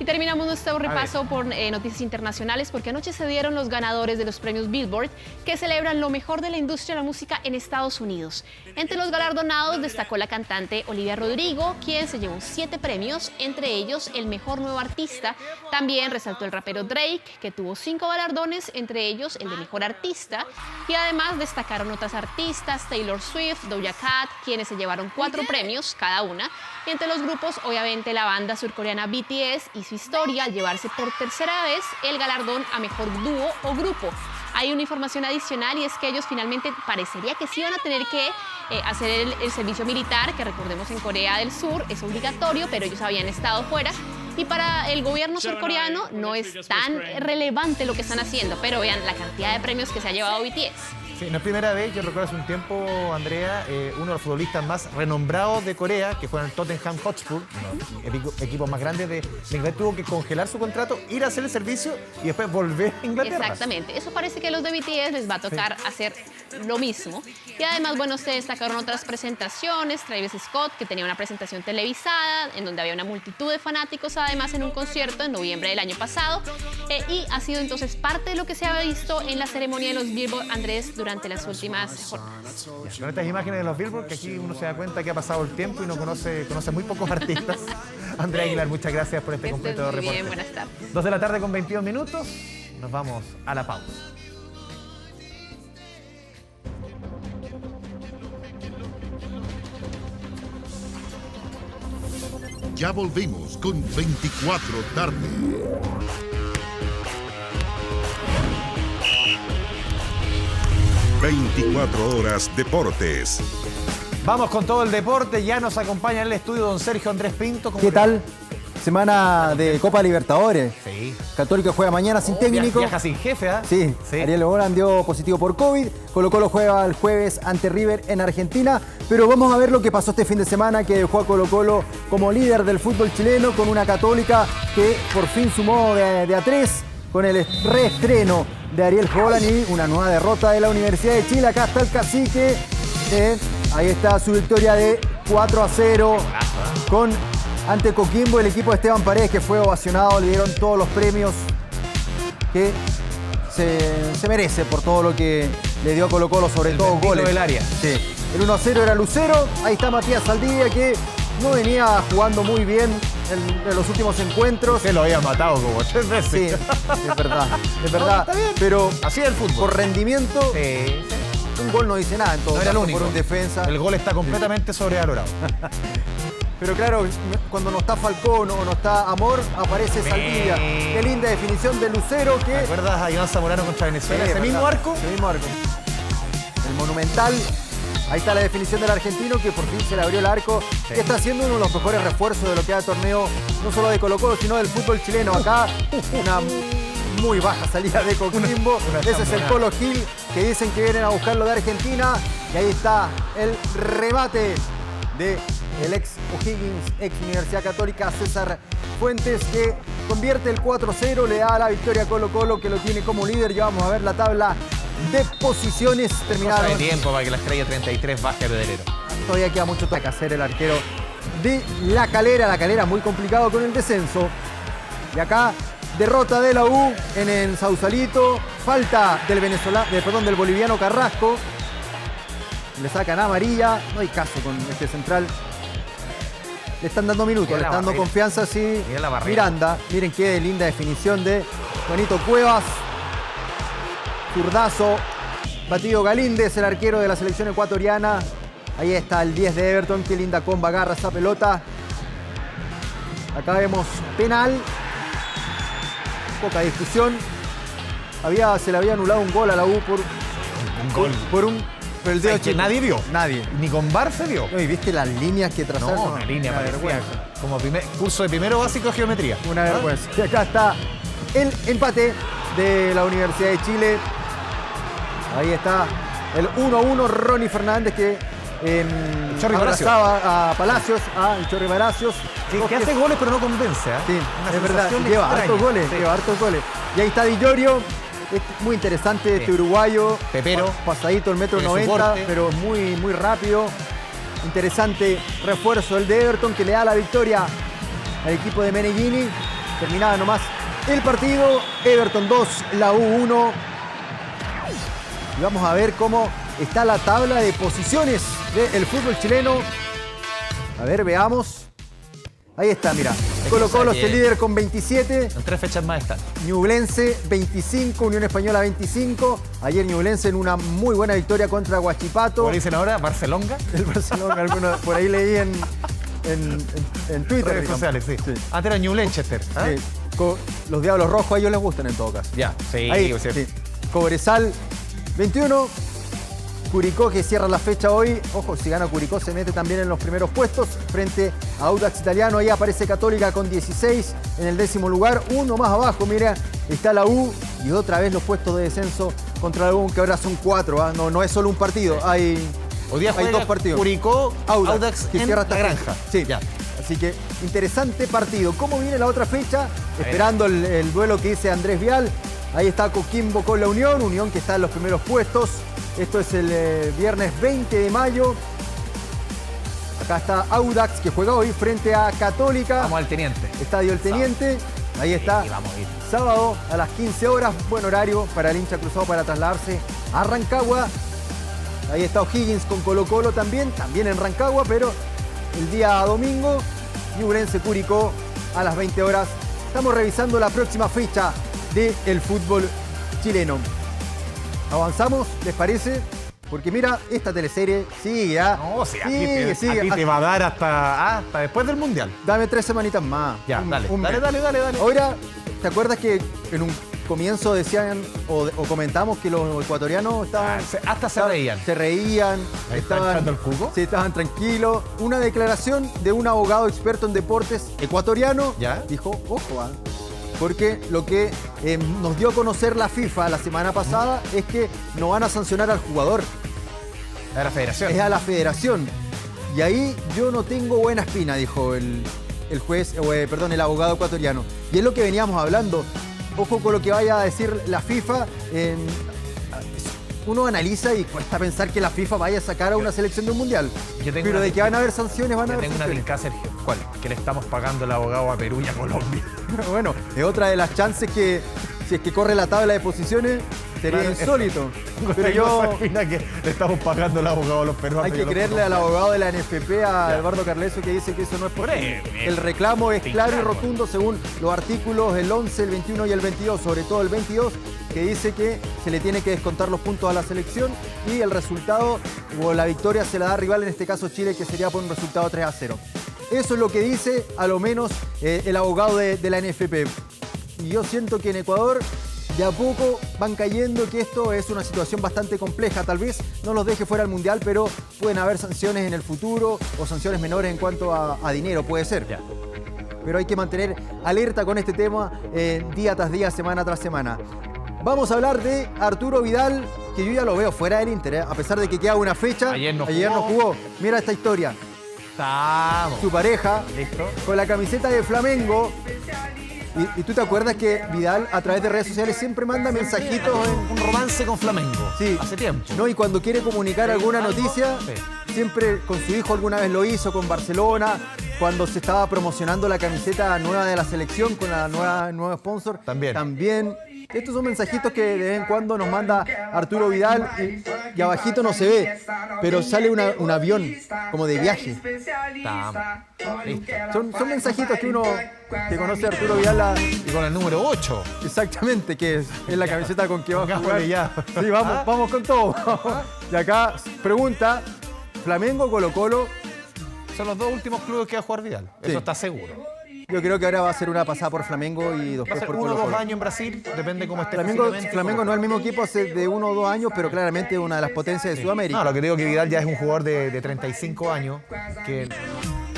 Y terminamos nuestro repaso por noticias internacionales porque anoche se dieron los ganadores de los premios Billboard que celebran lo mejor de la industria de la música en Estados Unidos. Entre los galardonados destacó la cantante Olivia Rodrigo, quien se llevó 7 premios, entre ellos el mejor nuevo artista. También resaltó el rapero Drake, que tuvo 5 galardones, entre ellos el de mejor artista. Y además destacaron otras artistas, Taylor Swift, Doja Cat, quienes se llevaron 4 premios cada una. Y entre los grupos, obviamente la banda surcoreana BTS y su historia al llevarse por tercera vez el galardón a mejor dúo o grupo. Hay una información adicional y es que ellos finalmente parecería que sí van a tener que hacer el servicio militar, que recordemos en Corea del Sur es obligatorio, pero ellos habían estado fuera. Y para el gobierno surcoreano no es tan relevante lo que están haciendo, pero vean la cantidad de premios que se ha llevado BTS. Sí, no es primera vez, yo recuerdo hace un tiempo, Andrea, uno de los futbolistas más renombrados de Corea, que fue en el Tottenham Hotspur, uno de los equipos más grandes de Inglaterra, tuvo que congelar su contrato, ir a hacer el servicio y después volver a Inglaterra. Exactamente, eso parece que a los de BTS les va a tocar hacer lo mismo. Y además, bueno, se destacaron otras presentaciones, Travis Scott, que tenía una presentación televisada, en donde había una multitud de fanáticos, además en un concierto en noviembre del año pasado, y ha sido entonces parte de lo que se ha visto en la ceremonia de los Billboard, Andrés, durante las últimas jornadas. Con estas imágenes de los Billboard, que aquí uno se da cuenta que ha pasado el tiempo y no conoce muy pocos artistas. Andrea Aguilar, muchas gracias por este completo reporte. Bien, buenas tardes. 2 de la tarde con 22 minutos, nos vamos a la pausa. Ya volvemos con 24 tarde. ...24 horas Deportes. Vamos con todo el deporte. Ya nos acompaña en el estudio don Sergio Andrés Pinto. ¿Qué tal? Semana de Copa Libertadores. Sí. Católica juega mañana sin técnico. Viaja sin jefe, ¿ah? Sí. Ariel Holland dio positivo por COVID. Colo-Colo juega el jueves ante River en Argentina. Pero vamos a ver lo que pasó este fin de semana, que dejó a Colo-Colo como líder del fútbol chileno, con una Católica que por fin sumó de a 3 con el reestreno de Ariel Holland y una nueva derrota de la Universidad de Chile. Acá está el cacique. Ahí está su victoria de 4-0 ante Coquimbo, el equipo de Esteban Paredes, que fue ovacionado. Le dieron todos los premios que se merece por todo lo que le dio a Colo-Colo, sobre todo goles del área. Sí. El 1-0 era Lucero. Ahí está Matías Saldivia, que no venía jugando muy bien en los últimos encuentros. Se lo había matado como 3 veces. Sí, es verdad. Es verdad. No, está bien. Pero así es el fútbol. Por rendimiento, un gol no dice nada en todo no era caso, el único. por un defensa. El gol está completamente sobrevalorado. Pero claro, cuando no está Falcón o no está Amor, aparece Saldivia. Qué linda definición de Lucero. Que... ¿Te acuerdas a Iván Zamorano contra Venezuela? Sí, ¿Ese mismo arco? Ese mismo arco. El Monumental. Ahí está la definición del argentino, que por fin se le abrió el arco. Sí. Que está haciendo uno de los mejores refuerzos de lo que da el torneo, no solo de Colo-Colo, sino del fútbol chileno. Acá una muy baja salida de Coquimbo. Ese es el Colo Gil, que dicen que vienen a buscarlo de Argentina. Y ahí está el remate del ex O'Higgins, ex Universidad Católica, César Fuentes, que convierte el 4-0, le da la victoria a Colo-Colo, que lo tiene como líder. Ya vamos a ver la tabla de posiciones terminadas. Cosa de tiempo para que la estrella 33 baje a Pedrero. Todavía queda mucho que hacer el arquero de La Calera muy complicado con el descenso. Y acá derrota de la U en el Sausalito, falta del boliviano Carrasco. Le sacan amarilla, no hay caso con este central. Le están dando minutos, le están dando confianza, sí. Miranda, miren qué linda definición de Juanito Cuevas. Zurdazo, batido Galíndez, el arquero de la selección ecuatoriana. Ahí está el 10 de Everton, qué linda comba, agarra esa pelota. Acá vemos penal. Poca discusión. Se le había anulado un gol a la U por el dedo que nadie vio. Nadie. Ni con VAR se vio. No, y viste las líneas que trazaron. No, una línea parecía como curso de primero básico de geometría. Una vergüenza. Y acá está el empate de la Universidad de Chile. Ahí está el 1-1, Ronnie Fernández, que abrazaba a Palacios, el Chorri Palacios. Que hace goles pero no convence. Sí, es verdad. Lleva hartos goles. Y ahí está Di Llorio. Es muy interesante este uruguayo. Pepero. Pasadito el 1,90 m, pero muy, muy rápido. Interesante refuerzo el de Everton, que le da la victoria al equipo de Meneghini. Terminaba nomás el partido. Everton 2, la U 1. Y vamos a ver cómo está la tabla de posiciones del fútbol chileno. A ver, veamos. Ahí está, mira. Colo-Colo es el líder con 27. En 3 fechas más están. Ñublense 25, Unión Española 25. Ayer Ñublense en una muy buena victoria contra Huachipato. ¿Cómo dicen ahora? ¿Barcelonga? El Barcelona, por ahí leí en Twitter. Redes sociales, sí. Antes era New Lanchester. Sí. Los Diablos Rojos a ellos les gustan en todo caso. Ya, sí. Ahí, sí. Cobresal 21. Curicó, que cierra la fecha hoy. Ojo, si gana Curicó se mete también en los primeros puestos frente a Audax Italiano. Ahí aparece Católica con 16 en el 10º lugar. Uno más abajo, mira, está la U. Y otra vez los puestos de descenso contra la U, que ahora son 4. No es solo un partido, hay 2 partidos. Curicó, Audax que cierra esta granja. Sí, ya. Así que interesante partido. ¿Cómo viene la otra fecha? Esperando el duelo que dice Andrés Vial. Ahí está Coquimbo con la Unión que está en los primeros puestos. Esto es el viernes 20 de mayo. Acá está Audax, que juega hoy frente a Católica. Vamos al Teniente. Estadio El Teniente. Ahí está. Sí, vamos a ir. Sábado a las 15 horas. Buen horario para el hincha cruzado para trasladarse a Rancagua. Ahí está O'Higgins con Colo-Colo también en Rancagua, pero el día domingo, Ñublense Curicó a las 20 horas. Estamos revisando la próxima fecha del fútbol chileno. ¿Avanzamos? ¿Les parece? Porque mira, esta teleserie sigue, ¿ah? No, sí, sigue, sigue. a ti te va a dar hasta después del Mundial. Dame 3 semanitas más. Ya, dale. Mes. Dale. Ahora, ¿te acuerdas que en un comienzo decían o comentamos que los ecuatorianos estaban... hasta se reían. Se reían. ¿Estaban echando el cuco? Sí, estaban tranquilos. Una declaración de un abogado experto en deportes ecuatoriano dijo, ojo, porque lo que nos dio a conocer la FIFA la semana pasada es que no van a sancionar al jugador. A la federación. Es a la federación. Y ahí yo no tengo buena espina, dijo el juez, perdón, el abogado ecuatoriano. Y es lo que veníamos hablando. Ojo con lo que vaya a decir la FIFA. Uno analiza y cuesta pensar que la FIFA vaya a sacar a una selección de un mundial. Pero de que van a haber sanciones, van a haber sanciones. Tengo una trincada, Sergio. ¿Cuál? Que le estamos pagando el abogado a Perú y a Colombia. Bueno, es otra de las chances que, si es que corre la tabla de posiciones, sería insólito. Pero yo... que le estamos pagando el abogado a los peruanos. Hay que creerle al abogado de la NFP, a Eduardo Carleso, que dice que eso no es posible. El reclamo es claro y rotundo según los artículos el 11, el 21 y el 22, sobre todo el 22, que dice que se le tiene que descontar los puntos a la selección y el resultado o la victoria se la da rival, en este caso Chile, que sería por un resultado 3-0. Eso es lo que dice, a lo menos, el abogado de la NFP. Y yo siento que en Ecuador de a poco van cayendo, que esto es una situación bastante compleja. Tal vez no los deje fuera del Mundial, pero pueden haber sanciones en el futuro o sanciones menores en cuanto a dinero, puede ser. Pero hay que mantener alerta con este tema día tras día, semana tras semana. Vamos a hablar de Arturo Vidal, que yo ya lo veo fuera del Inter, a pesar de que queda una fecha. Ayer no jugó. Mira esta historia. Estamos. Su pareja, ¿listo? Con la camiseta de Flamengo. Y tú te acuerdas que Vidal a través de redes sociales siempre manda mensajitos un romance con Flamengo. Sí. Hace tiempo. No, y cuando quiere comunicar alguna noticia, siempre con su hijo alguna vez lo hizo, con Barcelona, cuando se estaba promocionando la camiseta nueva de la selección con la nueva sponsor. También. Estos son mensajitos que de vez en cuando nos manda Arturo Vidal y abajito no se ve, pero sale un avión como de viaje. Son mensajitos que uno que conoce a Arturo Vidal. Y con el número 8. Exactamente, que es la camiseta con que va a jugar. Ya. Sí, vamos con todo. Y acá pregunta, ¿Flamengo o Colo-Colo? Son los dos últimos clubes que va a jugar Vidal. Sí. Eso está seguro. Yo creo que ahora va a ser una pasada por Flamengo y después por Colo-Colo. 1 o 2 años en Brasil, depende cómo esté Flamengo no es el mismo equipo hace de 1 o 2 años, pero claramente es una de las potencias de Sudamérica. No, lo que digo es que Vidal ya es un jugador de 35 años, que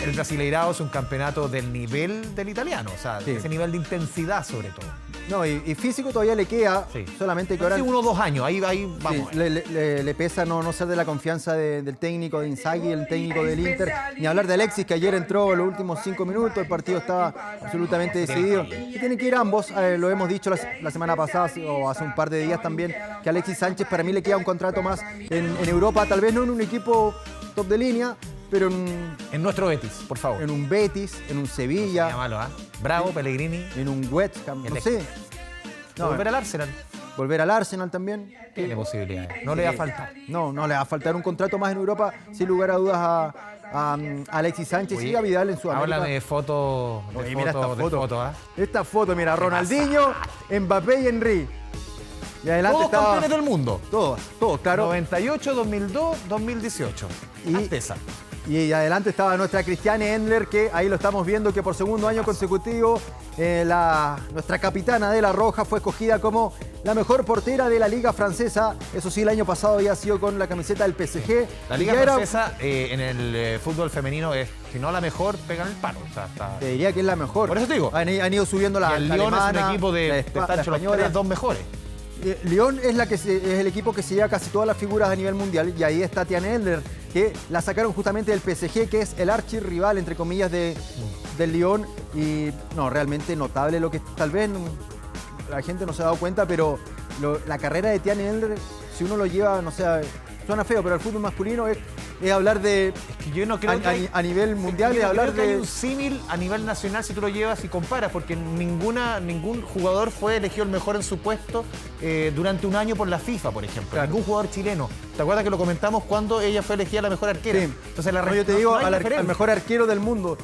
el Brasileirao es un campeonato del nivel del italiano, o sea, ese nivel de intensidad sobre todo. No, y físico todavía le queda, solamente que ahora... Hace 1 o 2 años, ahí vamos. Sí, le pesa no ser de la confianza del técnico de Inzaghi, el técnico del Inter, ni hablar de Alexis, que ayer entró en los últimos 5 minutos, el partido estaba absolutamente decidido. Y tienen que ir ambos, lo hemos dicho la semana pasada, o hace un par de días también, que Alexis Sánchez para mí le queda un contrato más en Europa, tal vez no en un equipo top de línea, pero en nuestro Betis, por favor. En un Betis, en un Sevilla. Llámalo, Bravo, Pellegrini. En un West Ham, no sé. Volver al Arsenal. Volver al Arsenal también. Tiene posibilidades. No le va a faltar. No le va a faltar un contrato más en Europa, sin lugar a dudas a Alexis Sánchez y a Vidal en Sudamérica. Háblame de fotos. Mira esta foto. Esta foto, mira, Ronaldinho, Mbappé y Henry. Y adelante todos campeones del mundo. Todos, claro. 98, 2002, 2018. Y adelante estaba nuestra Christiane Endler, que ahí lo estamos viendo, que por segundo año consecutivo nuestra capitana de la Roja fue escogida como la mejor portera de la Liga Francesa. Eso sí, el año pasado había sido con la camiseta del PSG. La Liga Francesa en el fútbol femenino es, si no la mejor, pegan el palo. O sea, te diría que es la mejor. Por eso te digo. Han ido subiendo la Lyon alemana, es un equipo de las dos mejores. Lyon es el equipo que se lleva casi todas las figuras a nivel mundial, y ahí está Tiane Endler, que la sacaron justamente del PSG, que es el archirrival, entre comillas, del Lyon. Y no, realmente notable lo que tal vez la gente no se ha dado cuenta, pero la carrera de Tiane Endler, si uno lo lleva, no sé, suena feo, pero el fútbol masculino es hablar de... Es que yo no creo que a nivel mundial, es hablar de... hay un símil a nivel nacional si tú lo llevas y comparas, porque ningún jugador fue elegido el mejor en su puesto durante un año por la FIFA, por ejemplo. Claro. Ningún jugador chileno. ¿Te acuerdas que lo comentamos cuando ella fue elegida la mejor arquera? Sí. Entonces yo te digo, al mejor arquero del mundo.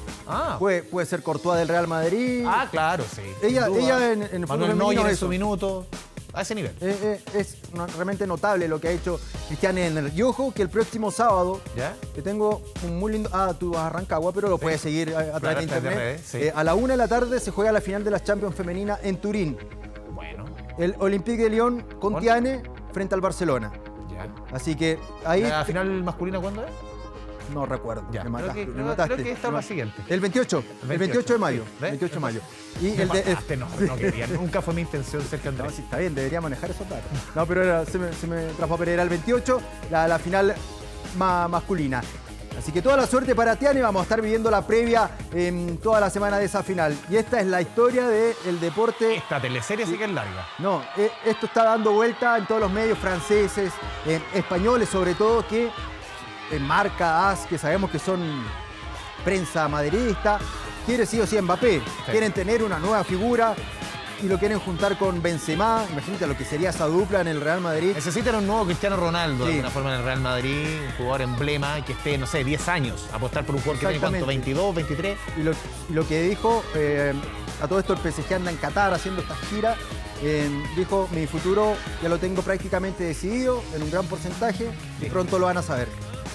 Puede ser Courtois del Real Madrid. Claro, sí. Ella en el fútbol Manuel Neuer en su minuto. a ese nivel. Es realmente notable lo que ha hecho Cristian Endler. Y ojo que el próximo sábado, que tengo un muy lindo... tú vas a Rancagua, pero lo puedes seguir a través de internet. A la 1 de la tarde se juega la final de la Champions femenina en Turín. Bueno. El Olympique de Lyon con Tiane frente al Barcelona. Así que ahí... ¿La final masculina cuándo es? No recuerdo. Me mataste. Creo que esta es la siguiente. El 28 de mayo. 28 de mayo. Y no quería, nunca fue mi intención, Sergio Andrés. No, sí, está bien, debería manejar esos datos. No, pero se me traspapó, pero era el 28, la final masculina. Así que toda la suerte para Tiane, vamos a estar viviendo la previa en toda la semana de esa final. Y esta es la historia del deporte. Esta teleserie sí que es larga. No, esto está dando vuelta en todos los medios franceses, españoles sobre todo, que en Marca, AS, que sabemos que son prensa madridista, quiere sí o sí Mbappé. Quieren tener una nueva figura y lo quieren juntar con Benzema. Imagínate lo que sería esa dupla en el Real Madrid. Necesitan un nuevo Cristiano Ronaldo de alguna forma en el Real Madrid, un jugador emblema que esté, no sé, 10 años. Apostar por un jugador que tiene ¿cuánto? 22, 23. Y lo que dijo, a todo esto el PSG anda en Qatar haciendo esta gira. Dijo, mi futuro ya lo tengo prácticamente decidido en un gran porcentaje y pronto lo van a saber.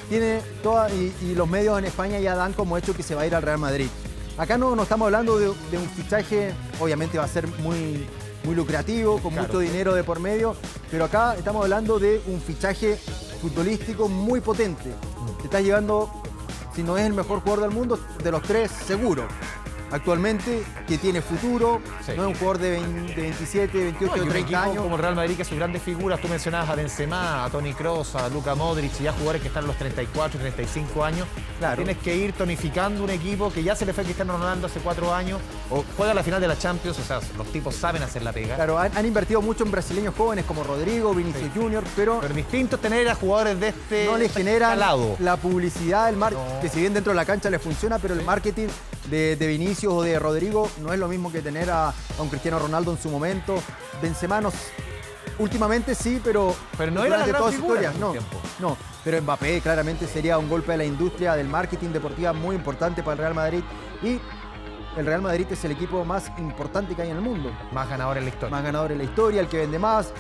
Tiene y los medios en España ya dan como hecho que se va a ir al Real Madrid. Acá no estamos hablando de un fichaje, obviamente va a ser muy lucrativo, con mucho dinero de por medio, pero acá estamos hablando de un fichaje futbolístico muy potente. Te estás llevando, si no es el mejor jugador del mundo, de los 3 seguro. Actualmente, que tiene futuro, no es un jugador de 27, 28, 30 años. Como el Real Madrid, que sus grandes figuras, tú mencionabas a Benzema, a Toni Kroos, a Luka Modric, y ya jugadores que están a los 34, 35 años. Claro. Tienes que ir tonificando un equipo que ya se le fue a Cristiano Ronaldo hace 4 años, o juega la final de la Champions, o sea, los tipos saben hacer la pega. Claro, han invertido mucho en brasileños jóvenes como Rodrigo, Vinicius Junior, pero distinto es tener a jugadores de este no les generan lado. La publicidad, el marketing, que si bien dentro de la cancha les funciona, pero el marketing de Vinicius o de Rodrigo no es lo mismo que tener a un Cristiano Ronaldo en su momento. Benzema últimamente sí, pero no era la gran figura. No, pero Mbappé claramente sería un golpe a la industria del marketing deportiva muy importante para el Real Madrid. Y el Real Madrid es el equipo más importante que hay en el mundo. Más ganador en la historia. Más ganador en la historia, el que vende más.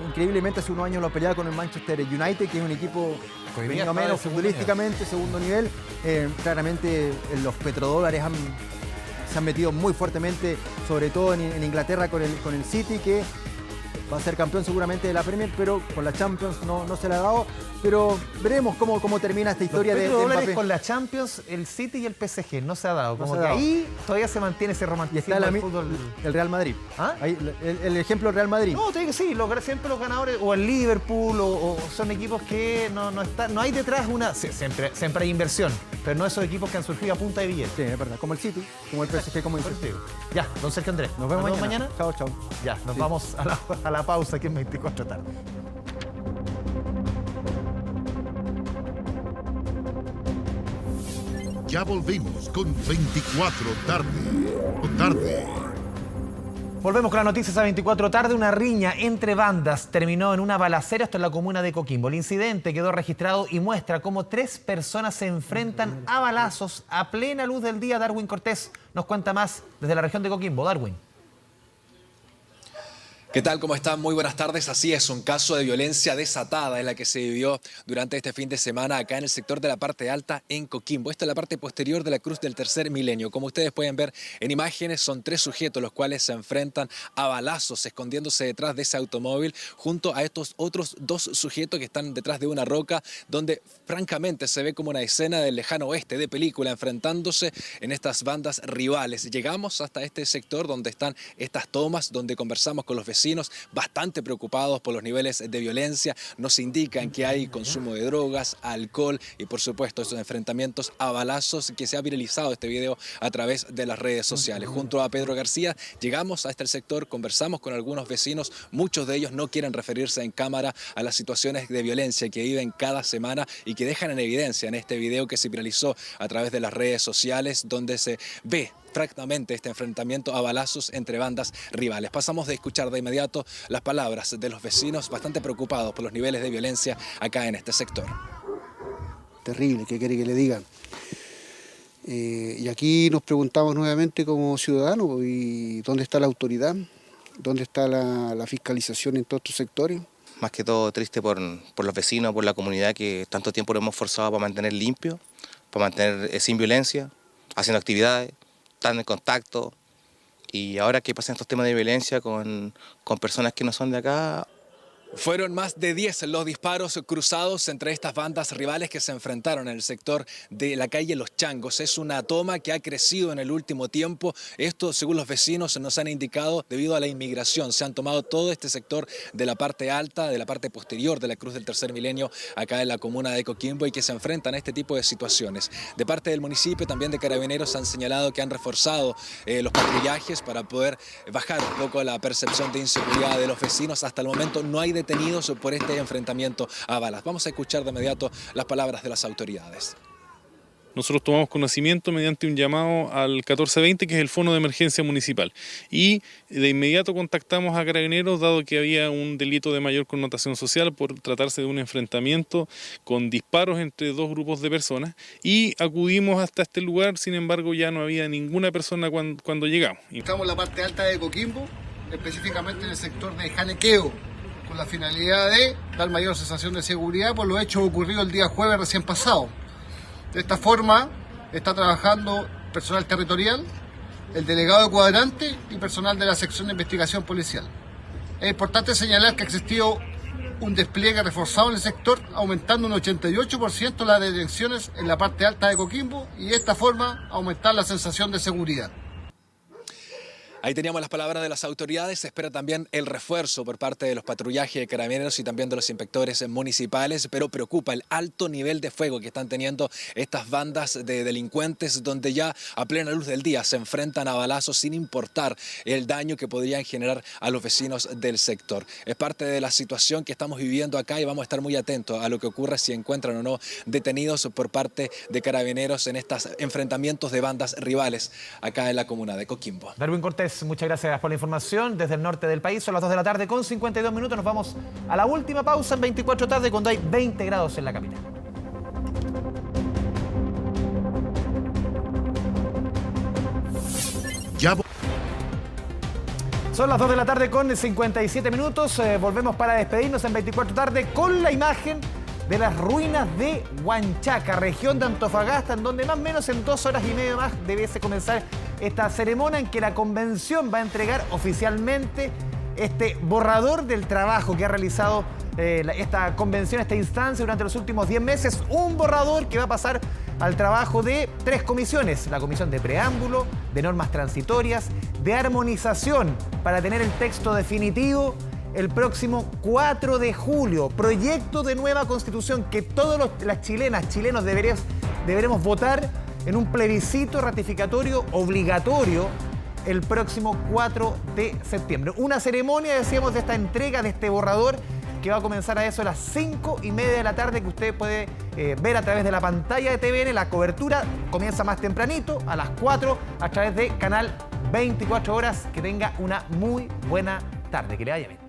Increíblemente hace unos años lo peleaba con el Manchester United, que es un equipo venido menos futbolísticamente, segundo nivel. Claramente los petrodólares se han metido muy fuertemente, sobre todo en Inglaterra con el City, que va a ser campeón seguramente de la Premier, pero con la Champions no se le ha dado. Pero veremos cómo termina esta historia de Mbappé. Con la Champions, el City y el PSG no se ha dado. Como que ahí todavía se mantiene ese romanticismo del fútbol. El Real Madrid. Ahí, el ejemplo del Real Madrid. No, te digo que sí, siempre los ganadores, o el Liverpool, o son equipos que no hay detrás siempre hay inversión, pero no esos equipos que han surgido a punta de billetes. Sí, es verdad, como el City, como el PSG, como el City. Ya, don Sergio Andrés, nos vemos mañana. Chao. Ya, nos vamos a la pausa aquí en 24 tarde. Ya volvimos con 24 tarde. Volvemos con las noticias a 24 tarde. Una riña entre bandas terminó en una balacera hasta en la comuna de Coquimbo. El incidente quedó registrado y muestra cómo 3 personas se enfrentan a balazos a plena luz del día. Darwin Cortés nos cuenta más desde la región de Coquimbo. Darwin. ¿Qué tal? ¿Cómo están? Muy buenas tardes. Así es, un caso de violencia desatada en la que se vivió durante este fin de semana acá en el sector de la parte alta en Coquimbo. Esta es la parte posterior de la Cruz del Tercer Milenio. Como ustedes pueden ver en imágenes, son 3 sujetos los cuales se enfrentan a balazos, escondiéndose detrás de ese automóvil, junto a estos otros 2 sujetos que están detrás de una roca, donde francamente se ve como una escena del lejano oeste de película, enfrentándose en estas bandas rivales. Llegamos hasta este sector donde están estas tomas, donde conversamos con los vecinos, bastante preocupados por los niveles de violencia. Nos indican que hay consumo de drogas, alcohol y por supuesto esos enfrentamientos a balazos, que se ha viralizado este video a través de las redes sociales. Junto a Pedro García llegamos a este sector, conversamos con algunos vecinos, muchos de ellos no quieren referirse en cámara a las situaciones de violencia que viven cada semana y que dejan en evidencia en este video que se viralizó a través de las redes sociales, donde se ve francamente este enfrentamiento a balazos entre bandas rivales. Pasamos de escuchar de inmediato las palabras de los vecinos bastante preocupados por los niveles de violencia acá en este sector. Terrible, ¿qué quiere que le digan? Y aquí nos preguntamos nuevamente como ciudadanos, ¿y dónde está la autoridad? ¿Dónde está la fiscalización en todos estos sectores? Más que todo triste por los vecinos, por la comunidad que tanto tiempo lo hemos forzado para mantener limpio, para mantener sin violencia, haciendo actividades, estando en contacto. Y ahora que pasan estos temas de violencia con personas que no son de acá. Fueron más de 10 los disparos cruzados entre estas bandas rivales que se enfrentaron en el sector de la calle Los Changos. Es una toma que ha crecido en el último tiempo. Esto, según los vecinos, nos han indicado debido a la inmigración. Se han tomado todo este sector de la parte alta, de la parte posterior de la Cruz del Tercer Milenio, acá en la comuna de Coquimbo, y que se enfrentan a este tipo de situaciones. De parte del municipio, también de Carabineros, han señalado que han reforzado los patrullajes para poder bajar un poco la percepción de inseguridad de los vecinos. Hasta el momento no hay detenidos por este enfrentamiento a balas. Vamos a escuchar de inmediato las palabras de las autoridades. Nosotros tomamos conocimiento mediante un llamado al 1420, que es el Fono de Emergencia Municipal, y de inmediato contactamos a Carabineros, dado que había un delito de mayor connotación social por tratarse de un enfrentamiento con disparos entre dos grupos de personas, y acudimos hasta este lugar. Sin embargo, ya no había ninguna persona cuando llegamos. Estamos en la parte alta de Coquimbo, específicamente en el sector de Janequeo, con la finalidad de dar mayor sensación de seguridad por los hechos ocurridos el día jueves recién pasado. De esta forma está trabajando personal territorial, el delegado de cuadrante y personal de la sección de investigación policial. Es importante señalar que ha existido un despliegue reforzado en el sector, aumentando un 88% las detenciones en la parte alta de Coquimbo, y de esta forma aumentar la sensación de seguridad. Ahí teníamos las palabras de las autoridades. Se espera también el refuerzo por parte de los patrullajes de Carabineros y también de los inspectores municipales, pero preocupa el alto nivel de fuego que están teniendo estas bandas de delincuentes, donde ya a plena luz del día se enfrentan a balazos sin importar el daño que podrían generar a los vecinos del sector. Es parte de la situación que estamos viviendo acá, y vamos a estar muy atentos a lo que ocurra, si encuentran o no detenidos por parte de Carabineros en estos enfrentamientos de bandas rivales acá en la comuna de Coquimbo. Darwin Cortés, muchas gracias por la información desde el norte del país. Son las 2 de la tarde con 52 minutos. Nos vamos a la última pausa en 24 tarde, cuando hay 20 grados en la capital. Son las 2 de la tarde con 57 minutos. Volvemos para despedirnos en 24 tarde con la imagen de las ruinas de Huanchaca, región de Antofagasta, en donde más o menos en 2 horas y media más debiese comenzar esta ceremonia en que la convención va a entregar oficialmente este borrador del trabajo que ha realizado esta convención, esta instancia durante los últimos 10 meses. Un borrador que va a pasar al trabajo de 3 comisiones: la comisión de preámbulo, de normas transitorias, de armonización, para tener el texto definitivo el próximo 4 de julio. Proyecto de nueva constitución que todas las chilenas, chilenos deberemos votar en un plebiscito ratificatorio obligatorio el próximo 4 de septiembre. Una ceremonia, decíamos, de esta entrega de este borrador que va a comenzar a eso a las 5:30 de la tarde, que usted puede ver a través de la pantalla de TVN. La cobertura comienza más tempranito, a las 4, a través de Canal 24 Horas. Que tenga una muy buena tarde. Que le vaya bien.